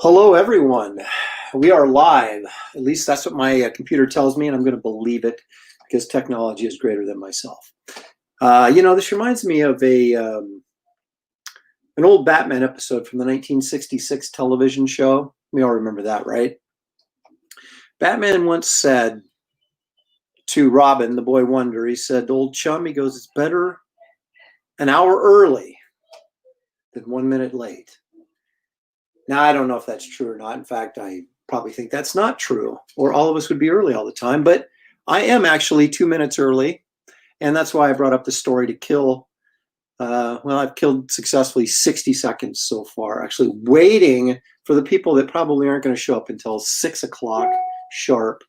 Hello, everyone. We are live. At least that's what my computer tells me, and I'm going to believe it because technology is greater than myself. This reminds me of an old Batman episode from the 1966 television show. We all remember that, right? Batman once said to Robin, the boy wonder, he said, "Old chum," he goes, "it's better an hour early than 1 minute late." Now, I don't know if that's true or not. In fact, I probably think that's not true, or all of us would be early all the time. But I am actually 2 minutes early, and that's why I brought up the story to kill. I've killed successfully 60 seconds so far, actually waiting for the people that probably aren't going to show up until 6 o'clock sharp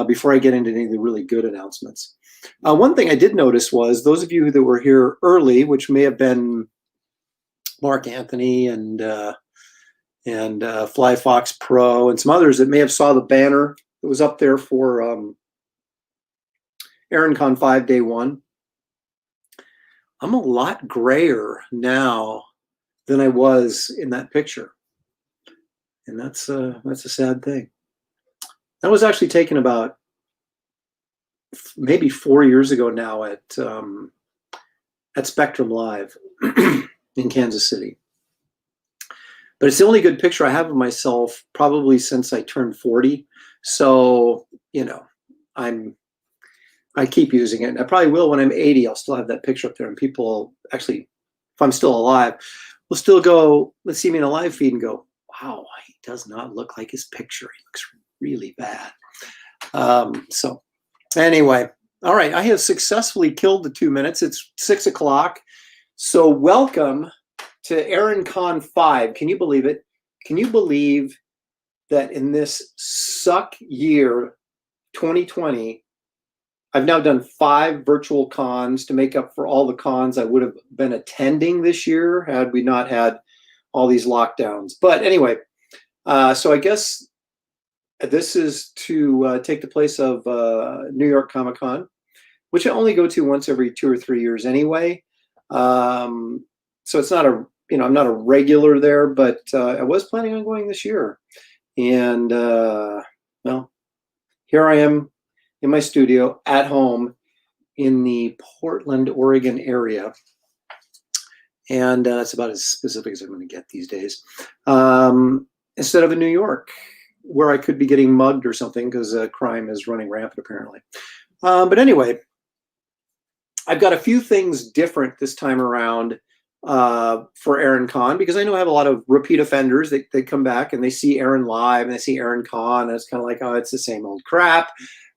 before I get into any of the really good announcements. One thing I did notice was those of you that were here early, which may have been Mark Anthony and Fly Fox Pro and some others that may have saw the banner that was up there for ErinCon 5 Day 1. I'm a lot grayer now than I was in that picture. And that's a sad thing. That was actually taken about maybe 4 years ago now at Spectrum Live in Kansas City. But it's the only good picture I have of myself probably since I turned 40. So, I keep using it. And I probably will when I'm 80. I'll still have that picture up there. And people actually, if I'm still alive, will still go, let's see me in a live feed and go, wow, he does not look like his picture. He looks really bad. So anyway, all right. I have successfully killed the 2 minutes. It's 6 o'clock. So welcome to ErinCon 5. Can you believe it? Can you believe that in this suck year, 2020, I've now done 5 virtual cons to make up for all the cons I would have been attending this year had we not had all these lockdowns. But anyway, so I guess this is to take the place of New York Comic Con, which I only go to once every 2 or 3 years anyway. So it's not I'm not a regular there, but I was planning on going this year. And here I am in my studio at home in the Portland, Oregon area. And it's about as specific as I'm going to get these days. Instead of in New York, where I could be getting mugged or something because crime is running rampant apparently. But anyway, I've got a few things different this time around for ErinCon, because I know I have a lot of repeat offenders. They come back and they see Erin live and they see ErinCon, and it's kind of like, oh, it's the same old crap.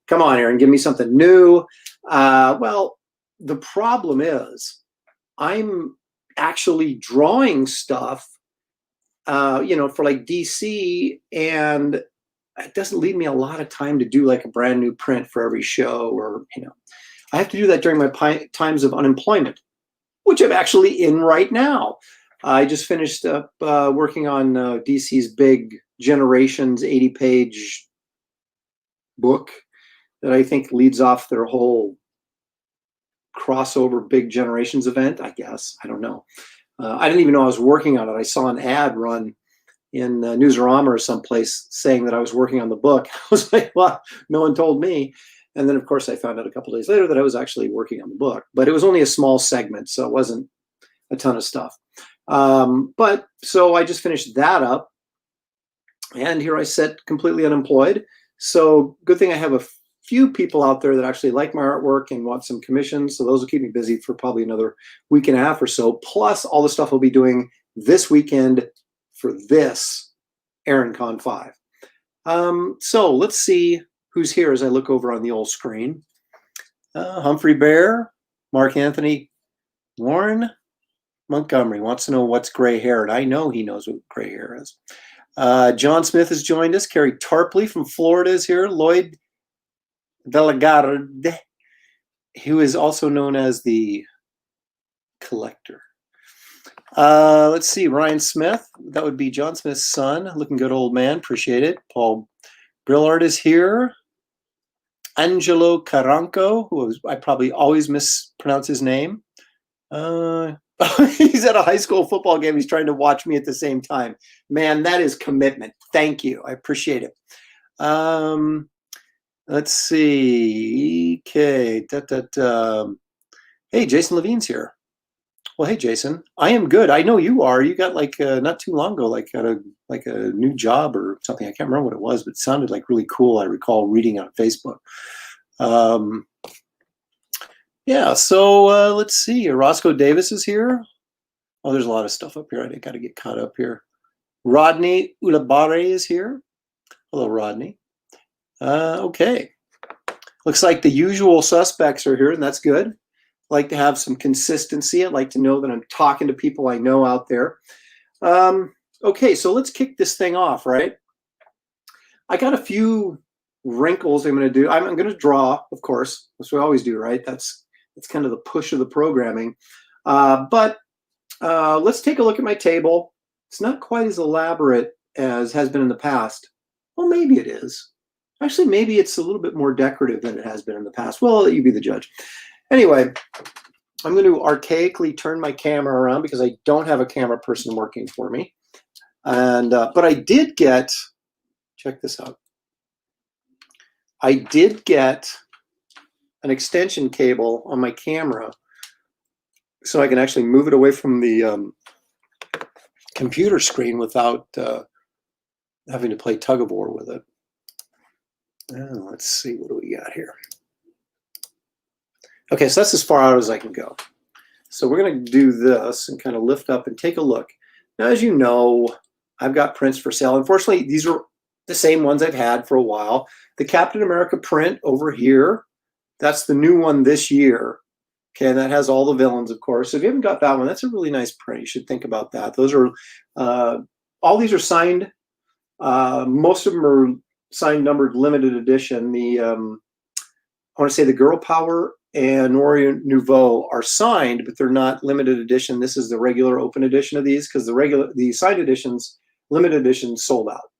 Come on, Erin, give me something new. Well, the problem is I'm actually drawing stuff, for like DC, and it doesn't leave me a lot of time to do like a brand new print for every show, or, I have to do that during my times of unemployment, which I'm actually in right now. I just finished up working on DC's big Generations 80-page book that I think leads off their whole crossover big Generations event, I guess. I don't know. I didn't even know I was working on it. I saw an ad run in Newsarama or someplace saying that I was working on the book. I was like, well, no one told me. And then, of course, I found out a couple of days later that I was actually working on the book. But it was only a small segment, so it wasn't a ton of stuff. But so I just finished that up. And here I sit completely unemployed. So good thing I have a few people out there that actually like my artwork and want some commissions. So those will keep me busy for probably another week and a half or so, plus all the stuff I'll be doing this weekend for this ErinCon 5. So let's see who's here as I look over on the old screen. Humphrey Bear, Mark Anthony, Warren Montgomery wants to know what's gray hair, and I know he knows what gray hair is. John Smith has joined us. Carrie Tarpley from Florida is here. Lloyd Delagarde, who is also known as the Collector. Let's see, Ryan Smith, that would be John Smith's son. Looking good, old man. Appreciate it. Paul Brillard is here. Angelo Caranco, who I probably always mispronounce his name. He's at a high school football game. He's trying to watch me at the same time. Man, that is commitment. Thank you. I appreciate it. Let's see. Okay. Hey, Jason Levine's here. Well, hey, Jason. I am good. I know you are. You got like not too long ago, like got a new job or something. I can't remember what it was, but it sounded like really cool. I recall reading on Facebook. Yeah. So let's see. Roscoe Davis is here. Oh, there's a lot of stuff up here. I got to get caught up here. Rodney Ulabare is here. Hello, Rodney. Okay. Looks like the usual suspects are here, and that's good. I like to have some consistency. I'd like to know that I'm talking to people I know out there. Okay, so let's kick this thing off, right? I got a few wrinkles I'm going to do. I'm going to draw, of course. That's what we always do, right? That's kind of the push of the programming. But let's take a look at my table. It's not quite as elaborate as has been in the past. Well, maybe it is. Actually, maybe it's a little bit more decorative than it has been in the past. Well, I'll let you be the judge. Anyway, I'm going to archaically turn my camera around because I don't have a camera person working for me. And but I did get, check this out. I did get an extension cable on my camera so I can actually move it away from the computer screen without having to play tug of war with it. Let's see, what do we got here? Okay, so that's as far out as I can go. So we're going to do this and kind of lift up and take a look. Now, as you know, I've got prints for sale. Unfortunately, these are the same ones I've had for a while. The Captain America print over here, that's the new one this year. Okay, and that has all the villains, of course. So if you haven't got that one, that's a really nice print. You should think about that. Those are, all these are signed. Most of them are signed, numbered, limited edition. The, I want to say the Girl Power and Noir Nouveau are signed, but they're not limited edition. This is the regular open edition of these because the signed editions, limited editions sold out.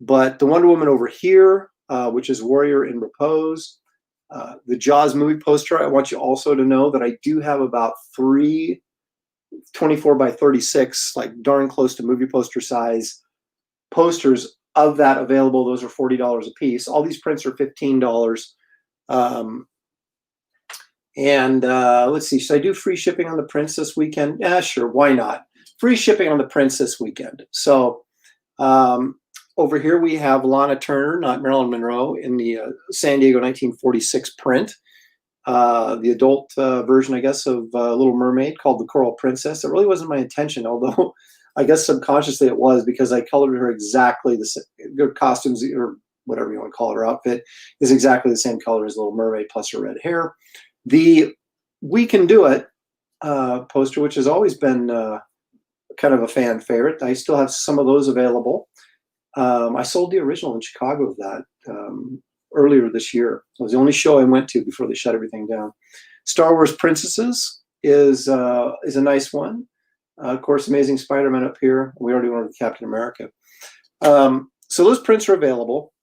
But the Wonder Woman over here, which is Warrior in Repose, the Jaws movie poster, I want you also to know that I do have about 3 24 by 36, like darn close to movie poster size posters of that available. Those are $40 a piece. All these prints are $15. Let's see, should I do free shipping on the prints this weekend? Yeah, sure, why not? Free shipping on the prints this weekend. So over here we have Lana Turner, not Marilyn Monroe, in the San Diego 1946 print. The adult version, I guess, of Little Mermaid called The Coral Princess. It really wasn't my intention, although I guess subconsciously it was because I colored her exactly the same. Her costumes, or whatever you want to call it, her outfit, is exactly the same color as Little Mermaid plus her red hair. The We Can Do It poster, which has always been kind of a fan favorite. I still have some of those available. I sold the original in Chicago of that earlier this year. It was the only show I went to before they shut everything down. Star Wars Princesses is a nice one. Of course, Amazing Spider-Man up here. We already went with Captain America. So those prints are available.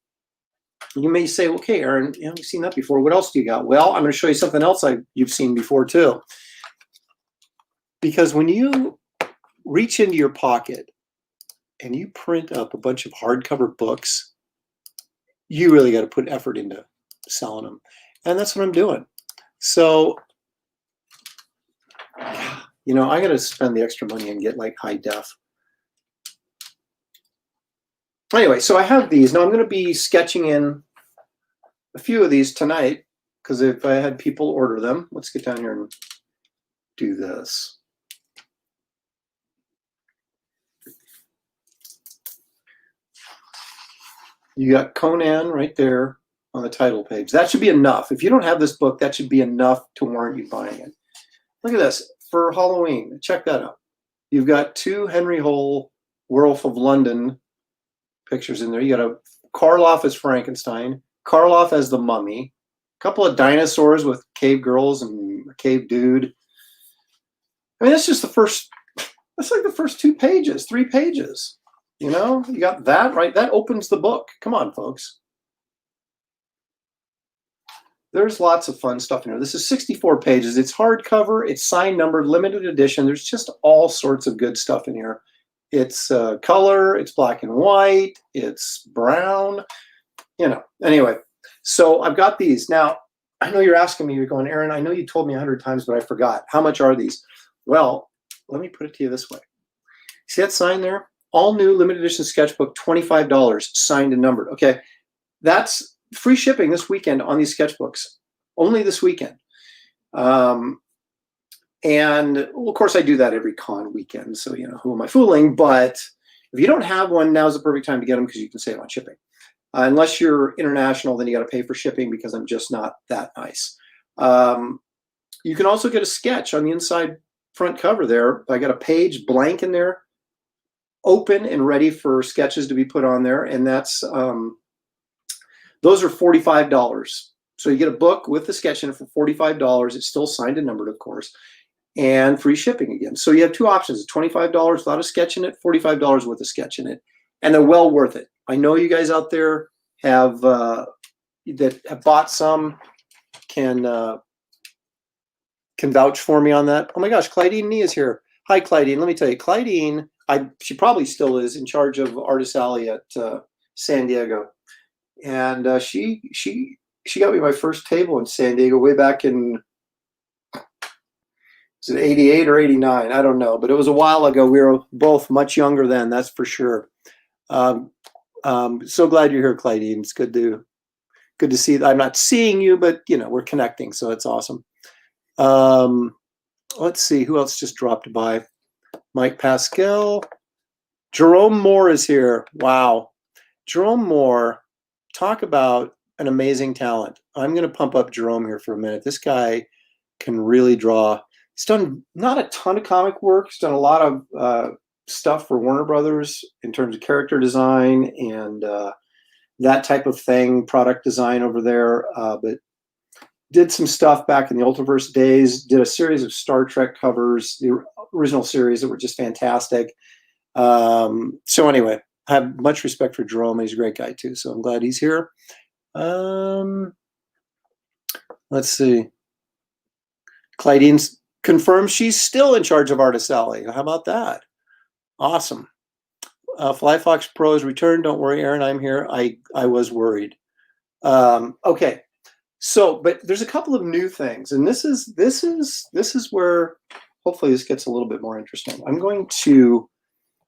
You may say, okay, Aaron, you've seen that before. What else do you got? Well, I'm going to show you something else you've seen before too. Because when you reach into your pocket and you print up a bunch of hardcover books, you really got to put effort into selling them. And that's what I'm doing. So, you know, I got to spend the extra money and get like high def. Anyway, so I have these. Now I'm going to be sketching in a few of these tonight because if I had people order them, let's get down here and do this. You got Conan right there on the title page. That should be enough. If you don't have this book, that should be enough to warrant you buying it. Look at this. For Halloween, check that out. You've got 2 Henry Hole Werewolf of London pictures in there. You got a Karloff as Frankenstein, Karloff as the Mummy, a couple of dinosaurs with cave girls and a cave dude. I mean, that's just the first, that's like the first 2 pages, 3 pages. You know, you got that, right? That opens the book. Come on, folks. there's lots of fun stuff in here. This is 64 pages. It's hardcover. It's signed, numbered, limited edition. There's just all sorts of good stuff in here. It's color. It's black and white. It's brown. You know. Anyway, so I've got these. Now, I know you're asking me, you're going, Aaron, I know you told me 100 times, but I forgot. How much are these? Well, let me put it to you this way. See that sign there? All new limited edition sketchbook, $25, signed and numbered. Okay, that's free shipping this weekend on these sketchbooks. Only this weekend. And well, of course, I do that every con weekend. So, you know, who am I fooling? But if you don't have one, now's the perfect time to get them because you can save on shipping. Unless you're international, then you got to pay for shipping because I'm just not that nice. You can also get a sketch on the inside front cover there. I got a page blank in there, open and ready for sketches to be put on there. And that's, those are $45. So you get a book with the sketch in it for $45. It's still signed and numbered, of course, and free shipping again. So you have two options, $25 without a sketch in it, $45 with a sketch in it. And they're well worth it. I know you guys out there have that have bought some can vouch for me on that. Oh my gosh, Clydine Nee is here. Hi, Clydine. Let me tell you, Clydine, she probably still is in charge of Artist Alley at San Diego, and she got me my first table in San Diego way back in, is it 88 or 89? I don't know, but it was a while ago. We were both much younger then, that's for sure. So glad you're here, Clydine. It's good to see. I'm not seeing you, but you know, we're connecting, so it's awesome. Let's see who else just dropped by. Mike Pascal, Jerome Moore is here. Wow, Jerome Moore, talk about an amazing talent. I'm going to pump up Jerome here for a minute. This guy can really draw. He's done not a ton of comic work. He's done a lot of stuff for Warner Brothers in terms of character design and that type of thing, product design over there, but did some stuff back in the Ultraverse days, did a series of Star Trek covers, the original series that were just fantastic. So anyway, I have much respect for Jerome. He's a great guy too, so I'm glad he's here. Let's see. Clydine confirms she's still in charge of Artist Alley. How about that? Awesome. Fly Fox Pro has returned. Don't worry, Aaron, I'm here. I was worried. Okay, so but there's a couple of new things, and this is where hopefully this gets a little bit more interesting.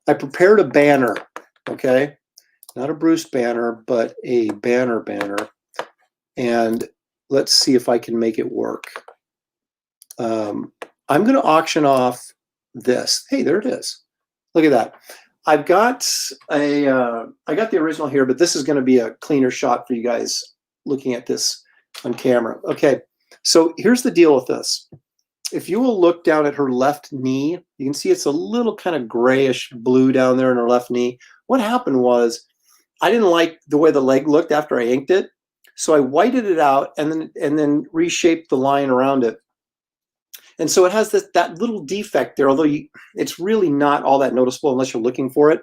I prepared a banner, okay, not a Bruce banner, but a banner, and let's see if I can make it work. I'm going to auction off this. Hey, there it is. Look at that. I got the original here, but this is going to be a cleaner shot for you guys looking at this on camera. Okay, so here's the deal with this. If you will look down at her left knee, you can see it's a little kind of grayish blue down there in her left knee. What happened was I didn't like the way the leg looked after I inked it, so I whited it out and then reshaped the line around it. And so it has that little defect there, although it's really not all that noticeable unless you're looking for it.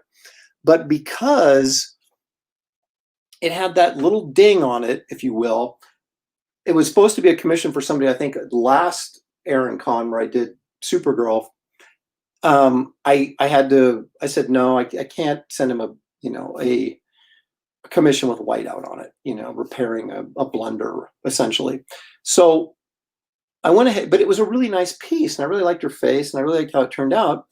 But because it had that little ding on it, if you will, it was supposed to be a commission for somebody, I think, last Aaron Con where I did Supergirl. I said, no, I can't send him a commission with whiteout on it, repairing a blunder, essentially. So I went ahead, but it was a really nice piece, and I really liked her face, and I really liked how it turned out,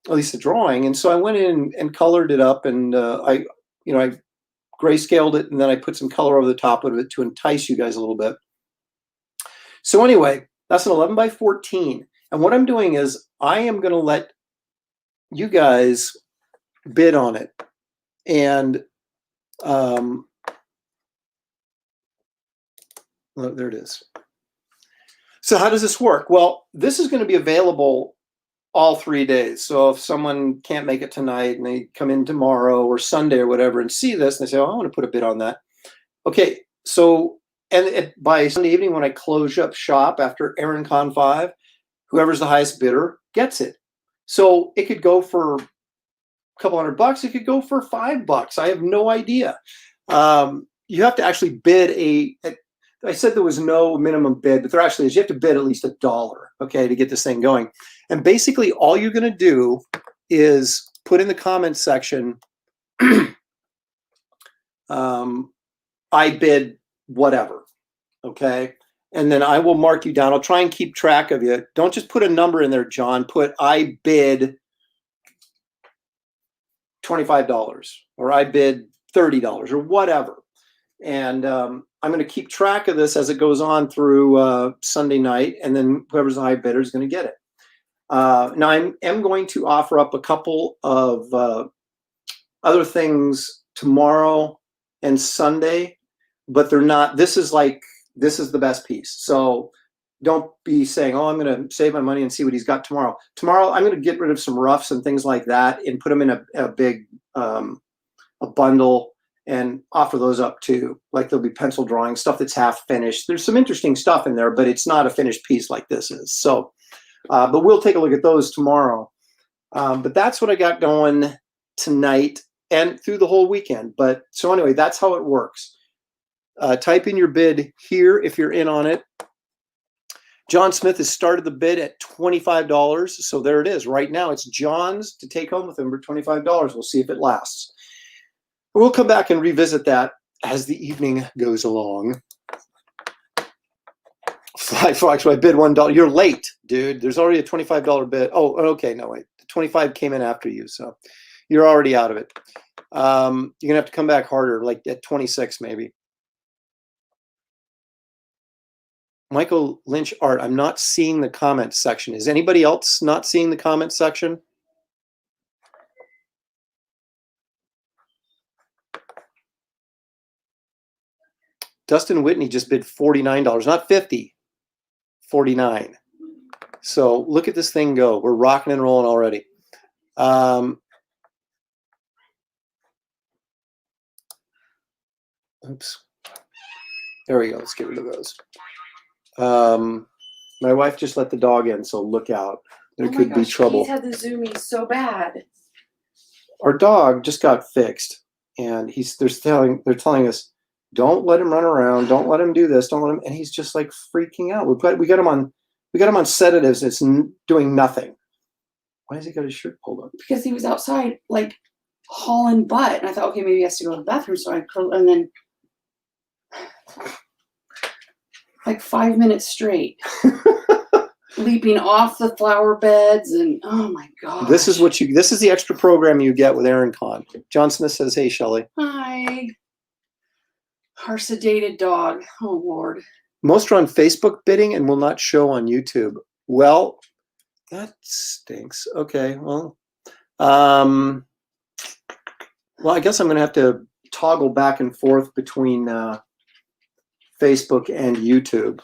at least the drawing. And so I went in and colored it up, and I grayscaled it, and then I put some color over the top of it to entice you guys a little bit. So anyway, that's an 11 by 14. And what I'm doing is I am going to let you guys bid on it. And oh, there it is. So how does this work? Well, this is going to be available all 3 days. So if someone can't make it tonight and they come in tomorrow or Sunday or whatever and see this and they say, oh, I want to put a bid on that. Okay, so by Sunday evening when I close up shop after Aaron Con 5, whoever's the highest bidder gets it. So it could go for a couple $100. It could go for $5. I have no idea. You have to actually bid I said there was no minimum bid, but there actually is. You have to bid at least $1, okay, to get this thing going. And basically all you're going to do is put in the comments section, I bid whatever, okay? And then I will mark you down. I'll try and keep track of you. Don't just put a number in there, John. Put I bid $25 or I bid $30 or whatever. And I'm going to keep track of this as it goes on through Sunday night, and then whoever's the high bidder is going to get it. Now, I am going to offer up a couple of other things tomorrow and Sunday, but they're not. This is the best piece. So don't be saying, oh, I'm going to save my money and see what he's got tomorrow. Tomorrow, I'm going to get rid of some roughs and things like that and put them in a big a bundle and offer those up too. Like there'll be pencil drawing, stuff that's half finished. There's some interesting stuff in there, but it's not a finished piece like this is. So, but we'll take a look at those tomorrow. But that's what I got going tonight and through the whole weekend. But so anyway, that's how it works. Type in your bid here if you're in on it. John Smith has started the bid at $25. So there it is. Right now it's John's to take home with him for $25. We'll see if it lasts. We'll come back and revisit that as the evening goes along. Fly Fox, I bid $1. You're late, dude. There's already a $25 bid. Oh, okay. No, wait. The 25 came in after you, so you're already out of it. You're going to have to come back harder, like at 26 maybe. Michael Lynch Art, I'm not seeing the comment section. Is anybody else not seeing the comment section? Dustin Whitney just bid $49, not 50, 49. So look at this thing go. We're rocking and rolling already. Oops. There we go. Let's get rid of those. My wife just let the dog in, so look out. There could be trouble. He's had the zoomies so bad. Our dog just got fixed, and they're telling us, don't let him run around, don't let him do this, don't let him, and he's just like freaking out. We got him on sedatives. It's doing nothing. Why has he got his shirt pulled up? Because he was outside like hauling butt, and I thought, okay, maybe he has to go to the bathroom, so I curled, and then like 5 minutes straight, leaping off the flower beds, and oh my god! This is the extra program you get with Aaron Kahn. John Smith says, "Hey, Shelley." Hi. Our sedated dog. Oh Lord. Most are on Facebook bidding and will not show on YouTube. Well, that stinks. Okay, well, I guess I'm going to have to toggle back and forth between Facebook and YouTube.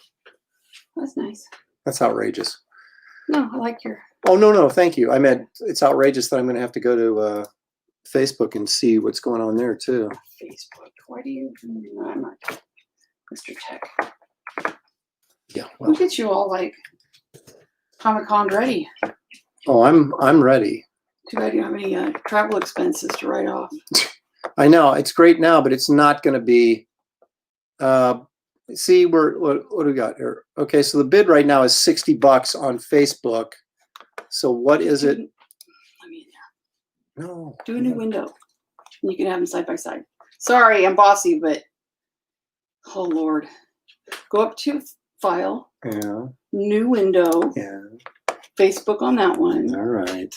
That's nice. That's outrageous. No, I like your. Oh, no, thank you. I meant it's outrageous that I'm going to have to go to Facebook and see what's going on there too. Facebook. Why do you? No, I'm not. Mr. Tech. Yeah. Well. Look at you all like Comic-Con ready. Oh, I'm ready. Too bad you don't have any travel expenses to write off. I know it's great now, but it's not going to be. See, what do we got here? Okay, so the bid right now is $60 on Facebook. So what is it? Let me in there. No. Do a new window. You can have them side by side. Sorry, I'm bossy, but oh Lord. Go up to File. Yeah. New window. Yeah. Facebook on that one. All right.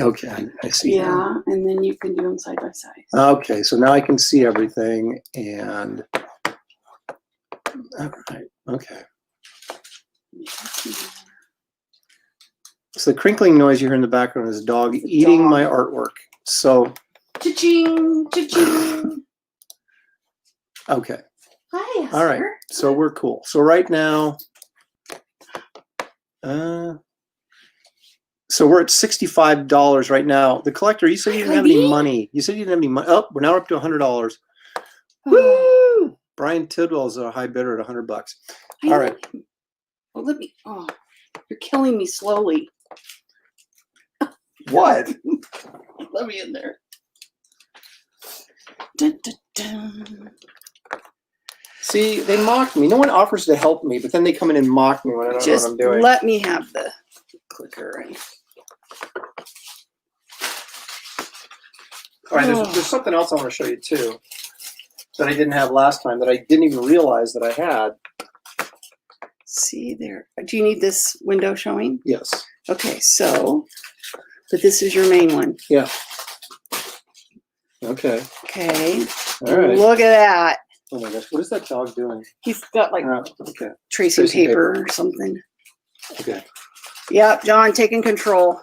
Okay, I see. Yeah, now. and then you can do them side by side. Okay, so now I can see everything, and all right. Okay. So the crinkling noise you hear in the background is a dog eating my artwork. So. Cha-ching, cha-ching. Okay. Hi, Esther. All right. So we're cool. So right now, so we're at $65 right now. The collector, you said you didn't have any money. You said you didn't have any money. Oh, we're now up to $100. Woo! Brian Tidwell's a high bidder at $100. All right. Well, let me. Oh, you're killing me slowly. What? Let me in there. Dun, dun, dun. See, they mock me. No one offers to help me, but then they come in and mock me when I don't know what I'm doing. Let me have the clicker. All right, there's something else I want to show you too that I didn't have last time that I didn't even realize that I had. See there. Do you need this window showing? Yes. Okay, so, but this is your main one. Yeah. Okay. Okay. All right. Look at that. Oh my gosh, what is that dog doing? He's got like Okay. tracing paper or something. Okay. Yep, John taking control.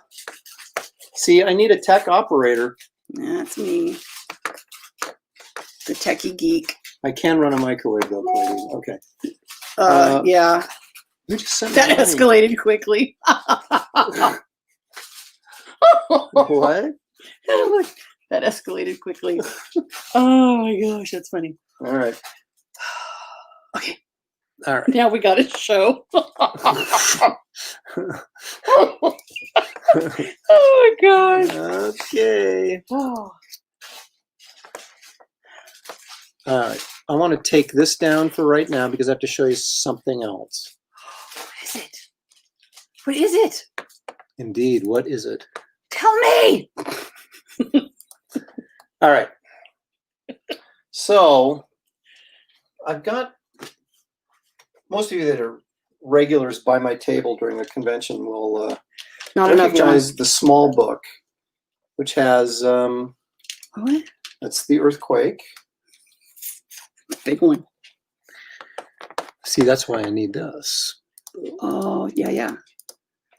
See, I need a tech operator. That's me. The techie geek. I can run a microwave though, Cody. Okay. Yeah. You just sent That me money. escalated quickly. What? That escalated quickly. Oh my gosh, that's funny. All right. Okay. All right. Now we got a show. Oh my god. Okay. Oh. All right. I want to take this down for right now because I have to show you something else. What is it? What is it? Indeed. What is it? Tell me. All right. So I've got most of you that are regulars by my table during the convention will Not enough, John. recognize the small book, which has What? that's the earthquake. Big one. See, that's why I need this. Oh, yeah, yeah.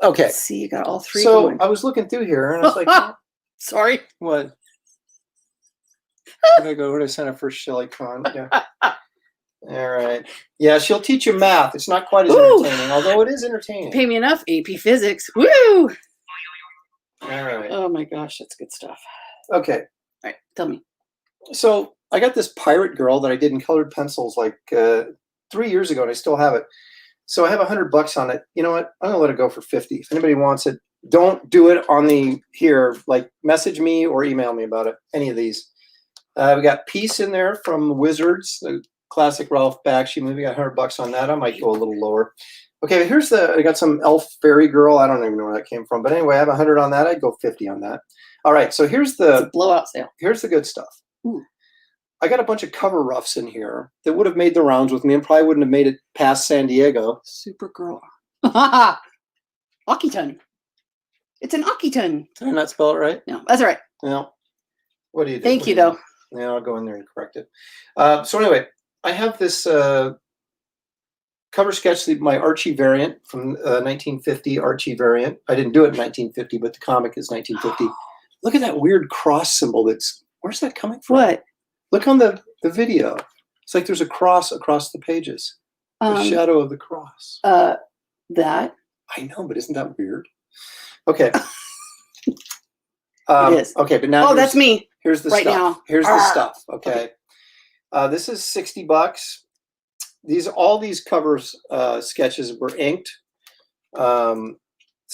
Okay. See, you got all three So going. I was looking through here and I was like, Sorry. what? Where did I sign up for Shelley Con? Yeah. All right. Yeah, she'll teach you math. It's not quite as entertaining, although it is entertaining. Pay me enough, AP Physics. Woo! All right. Oh my gosh, that's good stuff. Okay. All right, tell me. So I got this pirate girl that I did in colored pencils like 3 years ago, and I still have it. So I have $100 on it. You know what? I'm gonna let it go for 50. If anybody wants it, don't do it on the here. Like message me or email me about it. Any of these. We got Peace in there from Wizards, the classic Ralph Bakshi movie. Got $100 on that. I might go a little lower. Okay, here's I got some Elf Fairy Girl. I don't even know where that came from, but anyway, I have 100 on that. I'd go 50 on that. All right, so here's It's a blowout sale. here's the good stuff. Ooh. I got a bunch of cover roughs in here that would have made the rounds with me and probably wouldn't have made it past San Diego. Supergirl. Akiton. It's an Akiton. Did I not spell it right? No, that's all right. No. What do you do? Thank you, though. Yeah, I'll go in there and correct it. So anyway, I have this cover sketch, my Archie variant from 1950 Archie variant. I didn't do it in 1950, but the comic is 1950. Look at that weird cross symbol. Where's that coming from? What? Look on the video. It's like there's a cross across the pages. The shadow of the cross. That. I know, but isn't that weird? Okay. It is. Okay, but now that's me. Here's the right stuff. now. Here's the stuff. Okay. This is $60. All these covers sketches were inked. So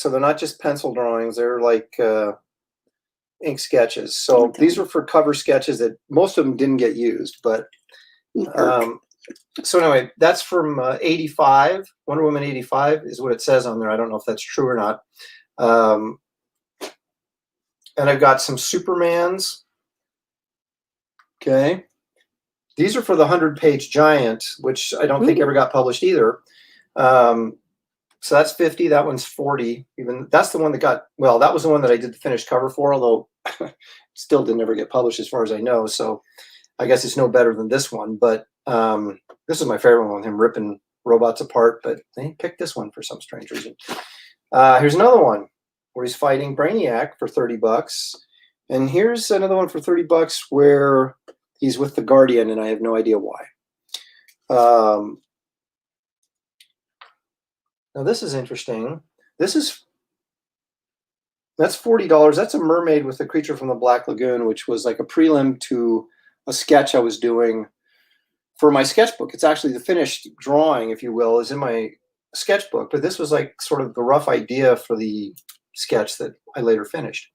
they're not just pencil drawings, they're like ink sketches. So these are for cover sketches that most of them didn't get used, but so anyway, that's from 85. Wonder Woman 85 is what it says on there. I don't know if that's true or not. And I've got some Supermans. Okay. These are for the 100-page giant, which I don't think ever got published either. So that's 50. That one's 40. Even that's the one that got, well, that was the one that I did the finished cover for, although still didn't ever get published as far as I know. So I guess it's no better than this one. But this is my favorite one, him ripping robots apart. But they picked this one for some strange reason. Here's another one where he's fighting Brainiac for $30. And here's another one for $30 where he's with the Guardian, and I have no idea why. Now this is interesting. That's $40. That's a mermaid with a creature from the Black Lagoon, which was like a prelim to a sketch I was doing for my sketchbook. It's actually the finished drawing, if you will, is in my sketchbook. But this was like sort of the rough idea for the sketch that I later finished.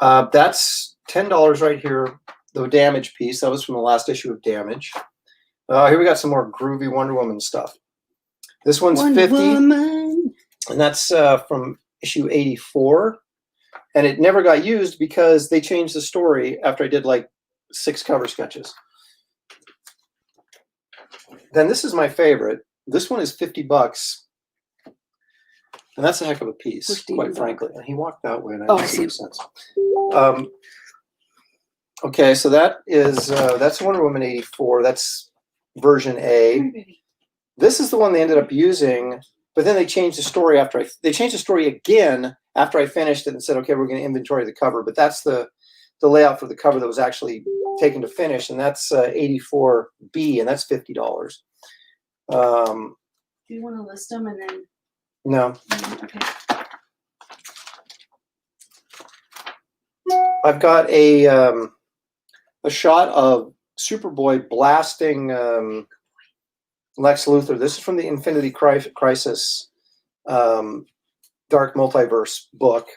That's $10 right here. The Damage piece, that was from the last issue of Damage. Here we got some more groovy Wonder Woman stuff. This one's Wonder 50, Woman. and that's from issue 84. And it never got used because they changed the story after I did like 6 cover sketches. Then this is my favorite. This one is $50. And that's a heck of a piece, quite frankly. And he walked that way, and I see sense. Okay, so that is that's Wonder Woman 84. That's version A. This is the one they ended up using, but then they changed the story after they changed the story again after I finished it and said, okay, we're going to inventory the cover. But that's the layout for the cover that was actually taken to finish, and that's 84B, and that's $50. Do you want to list them and then? No. Okay. I've got a shot of Superboy blasting Lex Luthor. This is from the Infinity Crisis Dark Multiverse book,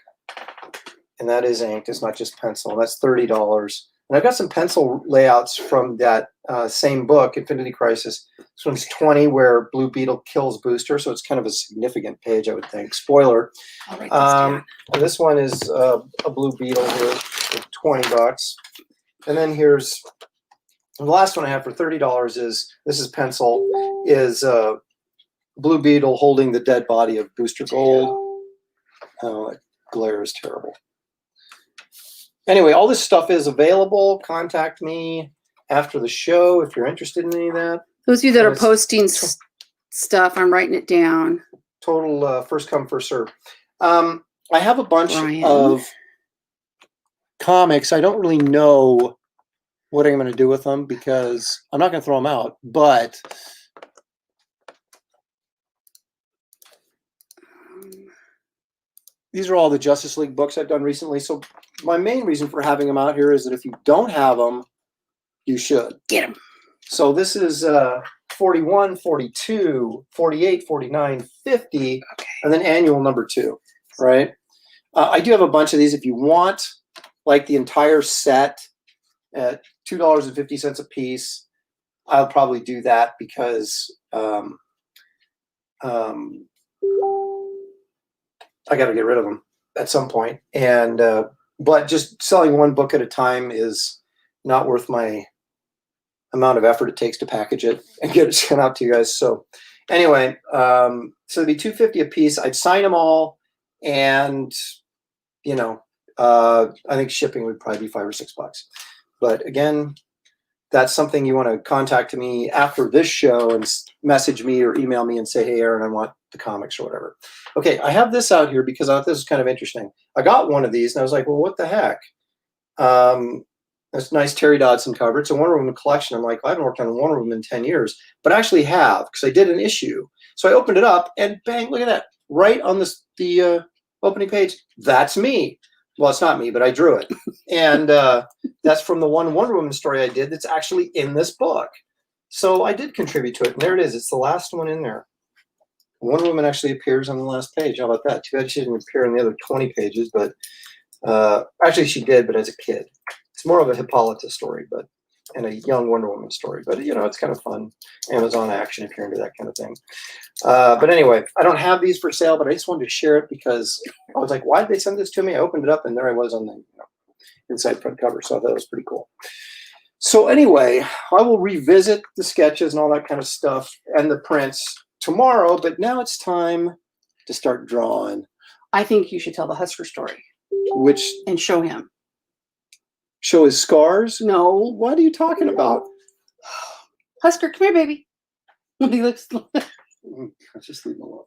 and that is inked. It's not just pencil. And that's $30. And I've got some pencil layouts from that same book, Infinity Crisis. This one's 20, where Blue Beetle kills Booster, so it's kind of a significant page, I would think. Spoiler. I'll write this down. And this one is a Blue Beetle here for $20. And then here's the last one I have for $30 is, this is pencil, is Blue Beetle holding the dead body of Booster Gold. Oh, that glare is terrible. Anyway, all this stuff is available. Contact me after the show if you're interested in any of that. Those of you that are posting stuff, I'm writing it down. Total first come, first serve. I have a bunch of comics. I don't really know what I'm going to do with them because I'm not going to throw them out, but these are all the Justice League books I've done recently. So my main reason for having them out here is that if you don't have them, you should. Get them. So this is 41, 42, 48, 49, 50, and then annual number 2, right? I do have a bunch of these. If you want, like, the entire set at $2.50 a piece, I'll probably do that because I got to get rid of them at some point. And but just selling one book at a time is not worth my amount of effort it takes to package it and get it sent out to you guys. So anyway, so it'd be $2.50 a piece. I'd sign them all, and you know, I think shipping would probably be $5 or $6. But again, that's something you want to contact me after this show and message me or email me and say, hey, Aaron, I want the comics or whatever. Okay, I have this out here because I thought this is kind of interesting. I got one of these and I was like, well, what the heck? That's nice Terry Dodson cover. It's a Wonder Woman collection. I'm like, I haven't worked on Wonder Woman in 10 years, but I actually have because I did an issue. So I opened it up and bang, look at that. Right on the opening page, that's me. Well, it's not me, but I drew it. And that's from the one Wonder Woman story I did that's actually in this book. So I did contribute to it. And there it is. It's the last one in there. Wonder Woman actually appears on the last page. How about that? Too bad she didn't appear on the other 20 pages, but actually she did, but as a kid. It's more of a Hippolyta story, but and a young Wonder Woman story. But, you know, it's kind of fun. Amazon action if you're into that kind of thing. But anyway, I don't have these for sale, but I just wanted to share it because I was like, why did they send this to me? I opened it up, and there I was on the inside front cover. So I thought it was pretty cool. So anyway, I will revisit the sketches and all that kind of stuff and the prints tomorrow. But now it's time to start drawing. I think you should tell the Husker story. Which? And show him. Show his scars? No. What are you talking about? Husker, come here, baby. He looks. Just leave him alone.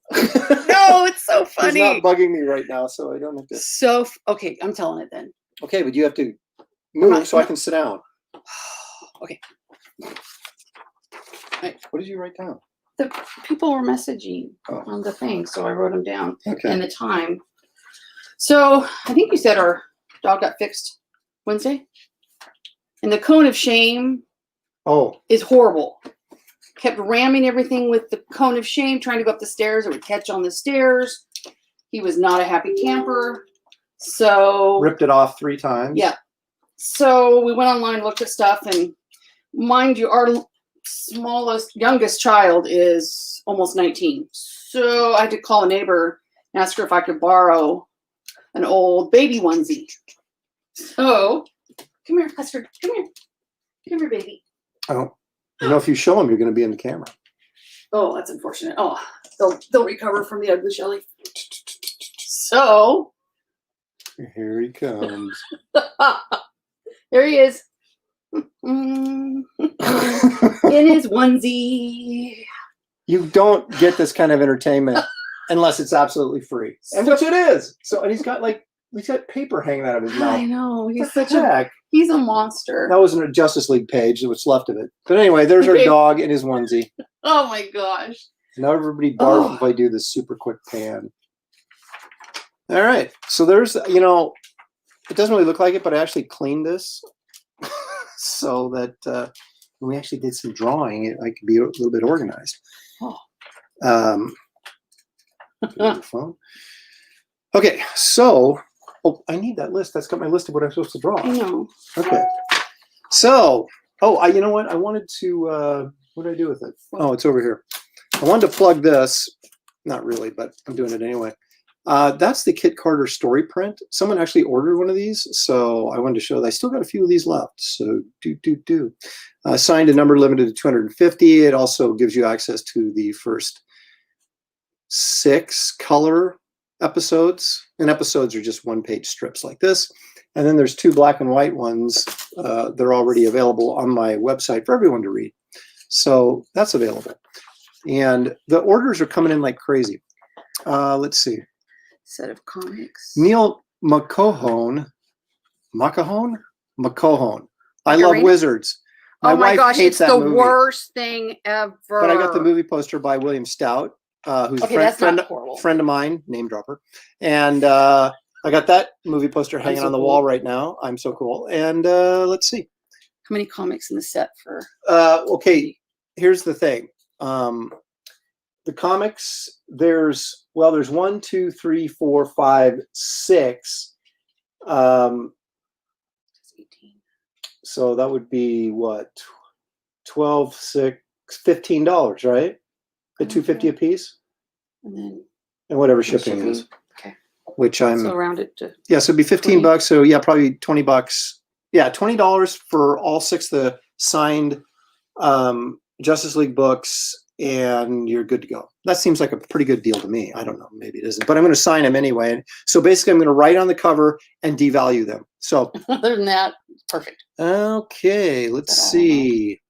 No, it's so funny. He's not bugging me right now, so I don't have to. Okay, I'm telling it then. Okay, but you have to move so I can sit down. Okay. What did you write down? The people were messaging on the thing, so I wrote them down. Okay. And the time. So I think you said our dog got fixed Wednesday, and the cone of shame is horrible. Kept ramming everything with the cone of shame, trying to go up the stairs. It would catch on the stairs. He was not a happy camper. So ripped it off 3 times. Yeah. So we went online, looked at stuff, and mind you, our youngest child is almost 19. So I had to call a neighbor and ask her if I could borrow an old baby onesie. So, come here, Custard. Come here. Come here, baby. Oh, if you show them, you're going to be in the camera. Oh, that's unfortunate. Oh, they'll recover from the ugly Shelly. So. Here he comes. There he is. In his onesie. You don't get this kind of entertainment unless it's absolutely free, and which it is. So, and he's got paper hanging out of his mouth. I know, he's he's a monster. That wasn't a Justice League page, what's left of it. But anyway, there's our dog in his onesie. Oh my gosh. Now everybody barf if I do this super quick pan. All right, so there's, it doesn't really look like it, but I actually cleaned this so that when we actually did some drawing, I could be a little bit organized. Phone. Okay, so I need that list. That's got my list of what I'm supposed to draw. I know. Okay, so you know what? I wanted to. What did I do with it? Oh, it's over here. I wanted to plug this. Not really, but I'm doing it anyway. That's the Kit Carter story print. Someone actually ordered one of these, so I wanted to show that I still got a few of these left. So do. Signed and number limited to 250. It also gives you access to the first 6 color episodes, and episodes are just 1-page strips like this. And then there's 2 black and white ones. They're already available on my website for everyone to read. So that's available. And the orders are coming in like crazy. Let's see. Set of comics. Neil McCohone. I love wizards. Oh my gosh, it's the movie. worst thing ever. But I got the movie poster by William Stout, who's a friend of mine, name dropper. And I got that movie poster hanging on the wall right now. I'm so cool. And let's see. How many comics in the set for? Okay, here's the thing. The comics, there's 1, 2, 3, 4, 5, 6. 18. So that would be what? 12, 6, $15, right? At $2.50 a piece? And whatever shipping is. Okay. Which I'm so around it to so it'd be $15. So yeah, probably $20. Yeah, $20 for all 6 of the signed Justice League books, and you're good to go. That seems like a pretty good deal to me. I don't know, maybe it isn't, but I'm going to sign them anyway. And so basically, I'm going to write on the cover and devalue them. So other than that, perfect. Okay, let's see.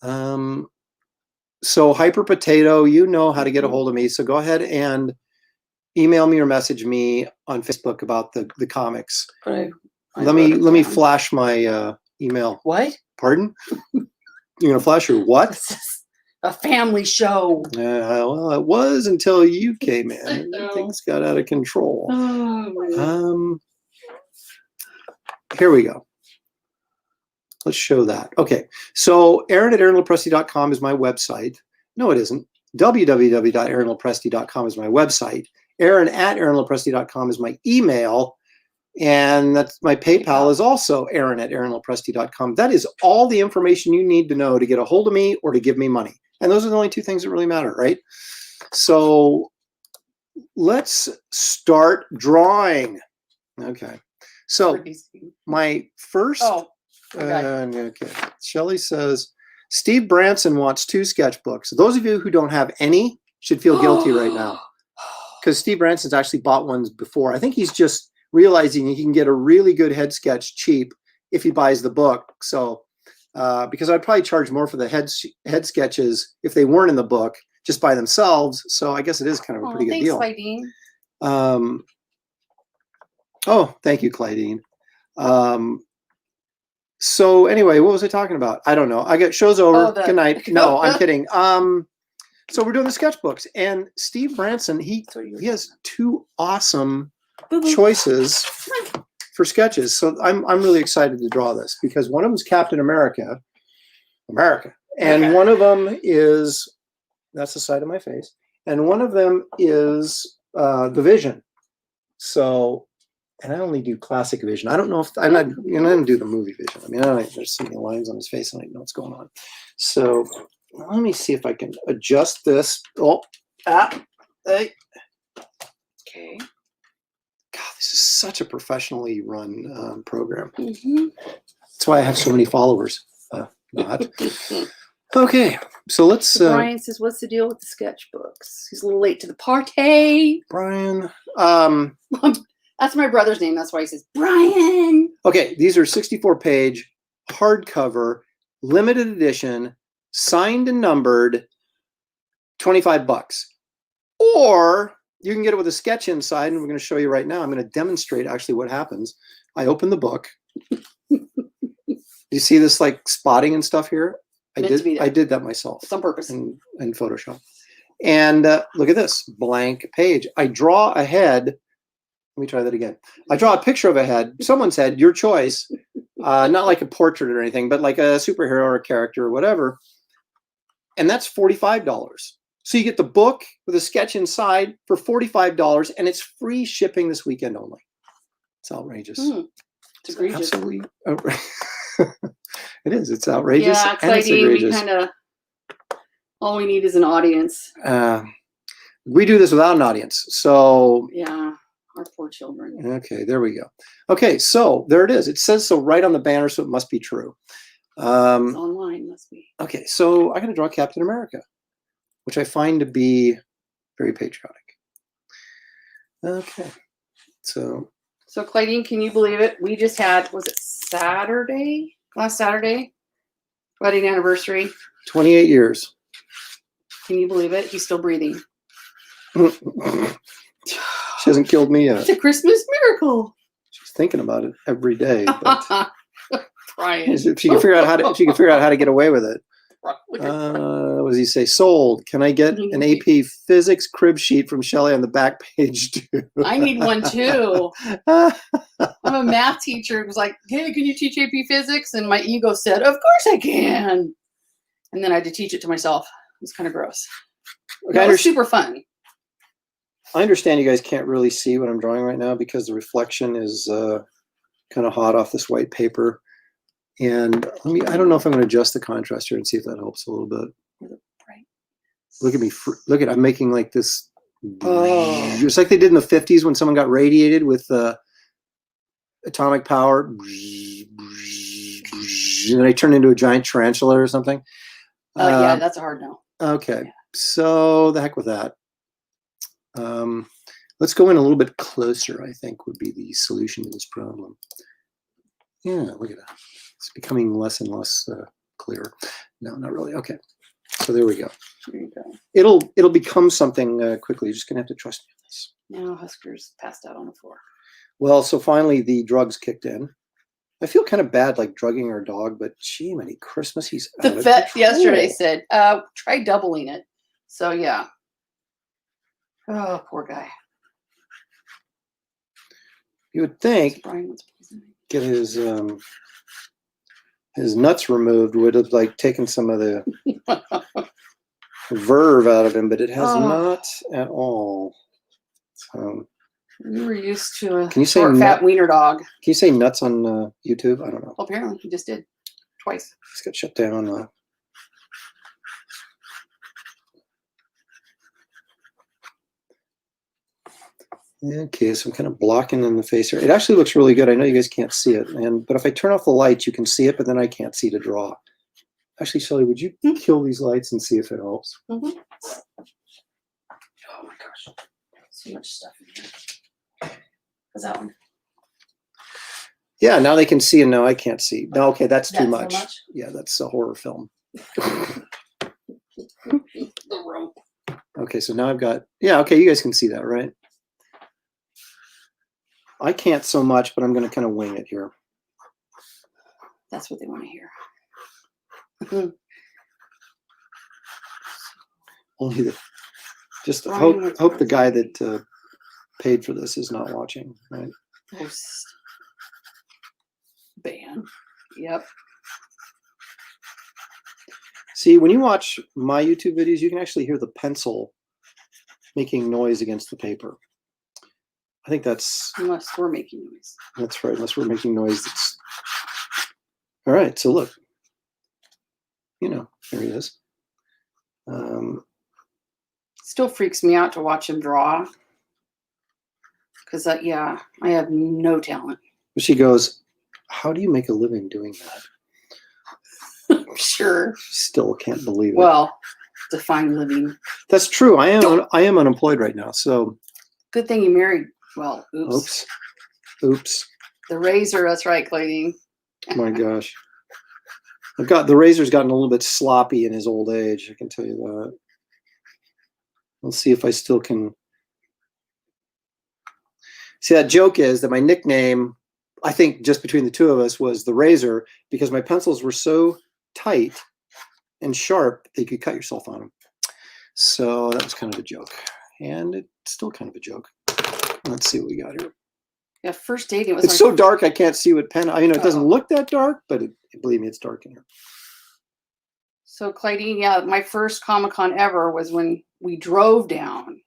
So Hyper Potato, you know how to get a hold of me. So go ahead and email me or message me on Facebook about the comics. Let me flash my email. What? Pardon? You're gonna flash your what? A family show. Well, it was until you came in. And things got out of control. Here we go. Let's show that. Okay, so Aaron at aaronlopresti.com is my website. No, it isn't. www.aaronlopresti.com is my website. Aaron at aaronlopresti.com is my email. And that's my PayPal is also Aaron at aaronlopresti.com. That is all the information you need to know to get a hold of me or to give me money. And those are the only 2 things that really matter, right? So let's start drawing. Okay. So my first, okay. Shelly says, Steve Branson wants 2 sketchbooks. Those of you who don't have any should feel guilty right now, because Steve Branson's actually bought ones before. I think he's just realizing he can get a really good head sketch cheap if he buys the book. So because I'd probably charge more for the head sketches if they weren't in the book just by themselves. So I guess it is kind of a pretty good deal. Clydine. Oh, thank you, Clydine. So anyway, what was I talking about? I don't know. I got show's over. Good night. No, I'm kidding. So we're doing the sketchbooks, and Steve Branson, he has 2 awesome choices for sketches. So I'm really excited to draw this because one of them is Captain America, and one of them is, that's the side of my face, and one of them is the Vision. So and I only do classic vision. I don't know if I'm not, I don't do the movie vision. I mean, there's so many lines on his face, and I don't know what's going on. So let me see if I can adjust this. Oh, hey. Okay. God, this is such a professionally run program. Mm-hmm. That's why I have so many followers. Not. Okay, so let's. Brian says, "What's the deal with the sketchbooks? He's a little late to the party." Brian. That's my brother's name. That's why he says Brian. Okay, these are 64-page, hardcover, limited edition, signed and numbered, $25. Or you can get it with a sketch inside, and we're going to show you right now. I'm going to demonstrate actually what happens. I open the book. You see this like spotting and stuff here? I did that myself. It's on purpose. In Photoshop. And look at this, blank page. I draw a head. Let me try that again. I draw a picture of a head, someone's head, your choice. Not like a portrait or anything, but like a superhero or a character or whatever. And that's $45. So you get the book with a sketch inside for $45, and it's free shipping this weekend only. It's outrageous. It's egregious. Absolutely. It is. It's outrageous. Yeah, exciting. We kind of, all we need is an audience. We do this without an audience. So yeah, our poor children. Okay, there we go. Okay, so there it is. It says so right on the banner, so it must be true. It's online, must be. Okay, so I'm going to draw Captain America, which I find to be very patriotic. Okay, so Claydine, can you believe it? We just had, was it Saturday? Last Saturday? Wedding anniversary. 28 years. Can you believe it? He's still breathing. She hasn't killed me yet. It's a Christmas miracle. She's thinking about it every day. But Brian. she can figure out how to get away with it. What does he say? Sold. Can I get an AP Physics crib sheet from Shelley on the back page too? I need one too. I'm a math teacher. It was like, hey, can you teach AP Physics? And my ego said, of course I can. And then I had to teach it to myself. It was kind of gross. Okay, it was super fun. I understand you guys can't really see what I'm drawing right now because the reflection is kind of hot off this white paper. And I don't know if I'm going to adjust the contrast here and see if that helps a little bit. Look at me. Look at, I'm making like this. Oh. It's like they did in the 50s when someone got radiated with atomic power. And then I turned into a giant tarantula or something. Yeah, that's a hard no. Okay. Yeah. So the heck with that. Let's go in a little bit closer, I think would be the solution to this problem. Yeah, look at that. It's becoming less and less clear. No, not really. Okay, so there we go. There you go. It'll become something quickly. You're just gonna have to trust me on this. Now Husker's passed out on the floor. Well, so finally the drugs kicked in. I feel kind of bad, like drugging our dog, but gee, many Christmas, he's the vet yesterday said, try doubling it. So yeah. Oh, poor guy. You would think get his nuts removed would have like taken some of the verve out of him, but it has not at all. So we were used to a can you say fat wiener dog. Can you say nuts on YouTube? I don't know. Well, apparently he just did twice. It's got shut down. Okay, so I'm kind of blocking in the face here. It actually looks really good. I know you guys can't see it, but if I turn off the lights, you can see it, but then I can't see to draw. Actually, Shelley, would you kill these lights and see if it helps? Oh my gosh, so much stuff in here. How's that one? Yeah, now they can see and now I can't see. No, okay, that's too much. So much. Yeah, that's a horror film. The rope. Okay, so now I've got, yeah, okay, you guys can see that, right? I can't so much, but I'm going to kind of wing it here. That's what they want to hear. Only just hope the guy that paid for this is not watching, right? Post ban. Yep. See, when you watch my YouTube videos, you can actually hear the pencil making noise against the paper. think that's... Unless we're making noise. That's right, unless we're making noise. All right, so look. There he is. Still freaks me out to watch him draw. Because, I have no talent. She goes, how do you make a living doing that? Sure. Still can't believe it. Well, define living. That's true. I am unemployed right now, so. Good thing you married. Well, oops. Oops. The razor, that's right, Clayton. Oh my gosh. The razor's gotten a little bit sloppy in his old age, I can tell you that. Let's see if I still can. See, that joke is that my nickname, I think just between the two of us, was the razor because my pencils were so tight and sharp that you could cut yourself on them. So that was kind of a joke. And it's still kind of a joke. Let's see what we got here. Yeah, first dating was. It's so dark I can't see what pen. It doesn't look that dark, but believe me, it's dark in here. So Clayton, my first Comic-Con ever was when we drove down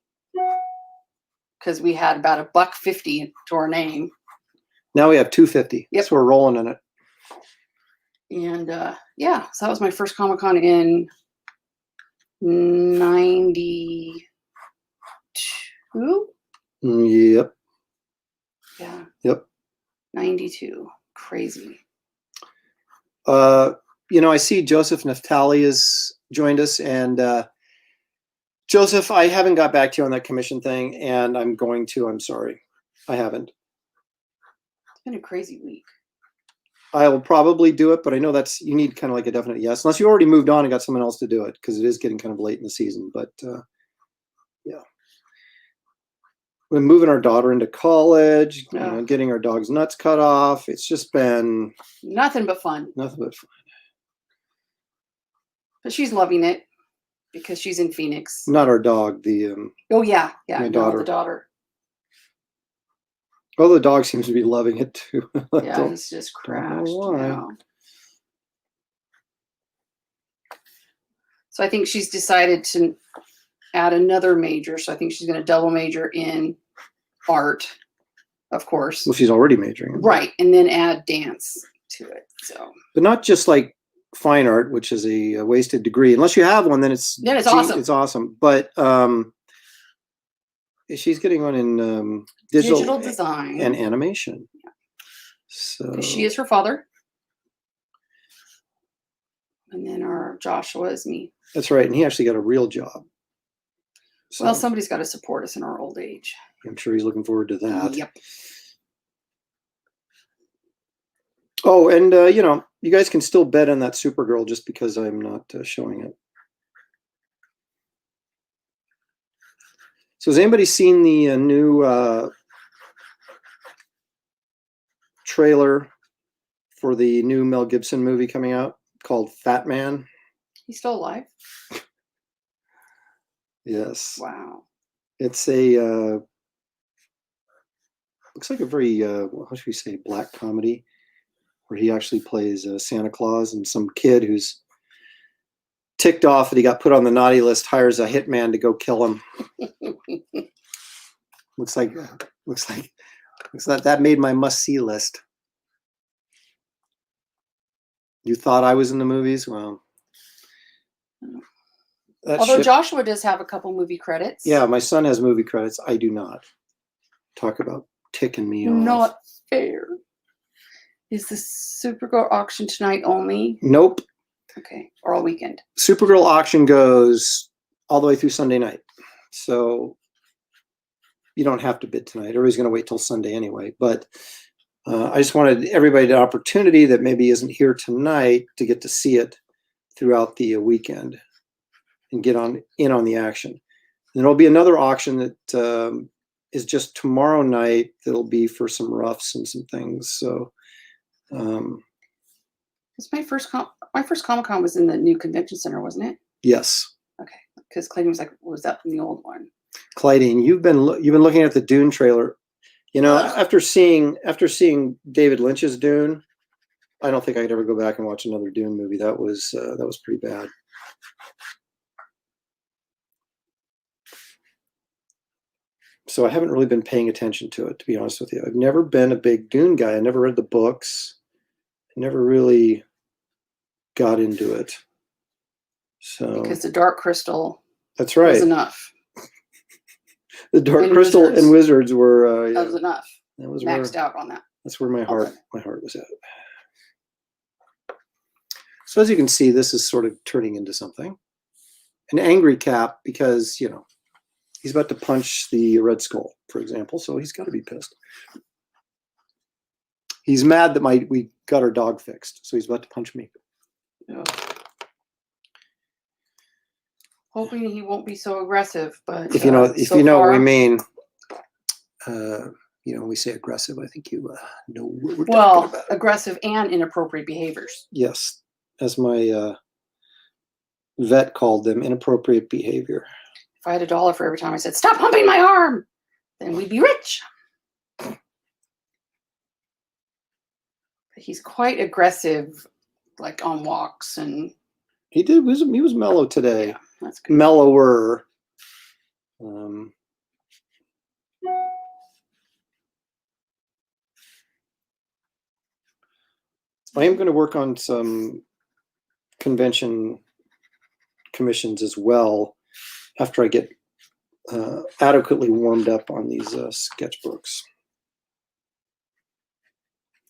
because we had about $1.50 to our name. Now we have $2.50. Yep. So we're rolling in it. And so that was my first Comic-Con in 92. Yep. Yeah. Yep. 92. Crazy. I see Joseph Naftali has joined us, and Joseph, I haven't got back to you on that commission thing, and I'm going to. I'm sorry. I haven't. It's been a crazy week. I will probably do it, but I know you need kind of like a definite yes, unless you already moved on and got someone else to do it, because it is getting kind of late in the season. But yeah. We're moving our daughter into college, getting our dog's nuts cut off. It's just been nothing but fun. Nothing but fun. But she's loving it because she's in Phoenix. Not our dog, my daughter. The daughter. Oh, the dog seems to be loving it too. Yeah, he's just crashed. So I think she's decided to add another major. So I think she's going to double major in art, of course. Well, she's already majoring. Right. And then add dance to it. So, but not just like fine art, which is a wasted degree. Unless you have one, then it's awesome. It's awesome. But she's getting on in digital design and animation. Yeah. So she is her father. And then our Joshua is me. That's right. And he actually got a real job. So, well, somebody's got to support us in our old age. I'm sure he's looking forward to that. Yep. Oh, and you guys can still bet on that Supergirl just because I'm not showing it. So has anybody seen the new trailer for the new Mel Gibson movie coming out called Fat Man? He's still alive? Yes. Wow. It's a looks like a very how should we say, black comedy, where he actually plays Santa Claus, and some kid who's ticked off that he got put on the naughty list hires a hitman to go kill him. looks like that made my must-see list. You thought I was in the movies? Well, although Joshua does have a couple movie credits. Yeah, my son has movie credits. I do not. Talk about ticking me off. Not fair. Is the Supergirl auction tonight only? Nope. Okay, or all weekend. Supergirl auction goes all the way through Sunday night. So you don't have to bid tonight. Everybody's going to wait till Sunday anyway. But I just wanted everybody the opportunity that maybe isn't here tonight to get to see it throughout the weekend and get in on the action. And there'll be another auction that is just tomorrow night. That'll be for some roughs and some things. So it's my first Comic-Con was in the new convention center, wasn't it? Yes. Okay, because Clayton was like, "Was that in the old one?" Clayton, you've been looking at the Dune trailer. After seeing David Lynch's Dune, I don't think I could ever go back and watch another Dune movie. That was pretty bad. So I haven't really been paying attention to it, to be honest with you. I've never been a big Dune guy. I never read the books. Never really got into it. So Because the Dark Crystal that's right. was enough. The Dark And Crystal Wizards. and Wizards were That was enough. that was Maxed out on that. That's where my heart was at. So as you can see, this is sort of turning into something. An angry Cap because, you know, he's about to punch the Red Skull, for example, so he's got to be pissed. He's mad that we got our dog fixed, so he's about to punch me. Yeah. Hoping he won't be so aggressive, but if you know what we mean, you know, we say aggressive. I think you know what we're talking about. Aggressive and inappropriate behaviors. Yes, as my vet called them, inappropriate behavior. If I had $1 for every time I said, "Stop humping my arm," then we'd be rich. But he's quite aggressive, like on walks, and he was mellow today. Yeah, that's good. Mellower. I am going to work on some convention commissions as well after I get adequately warmed up on these sketchbooks.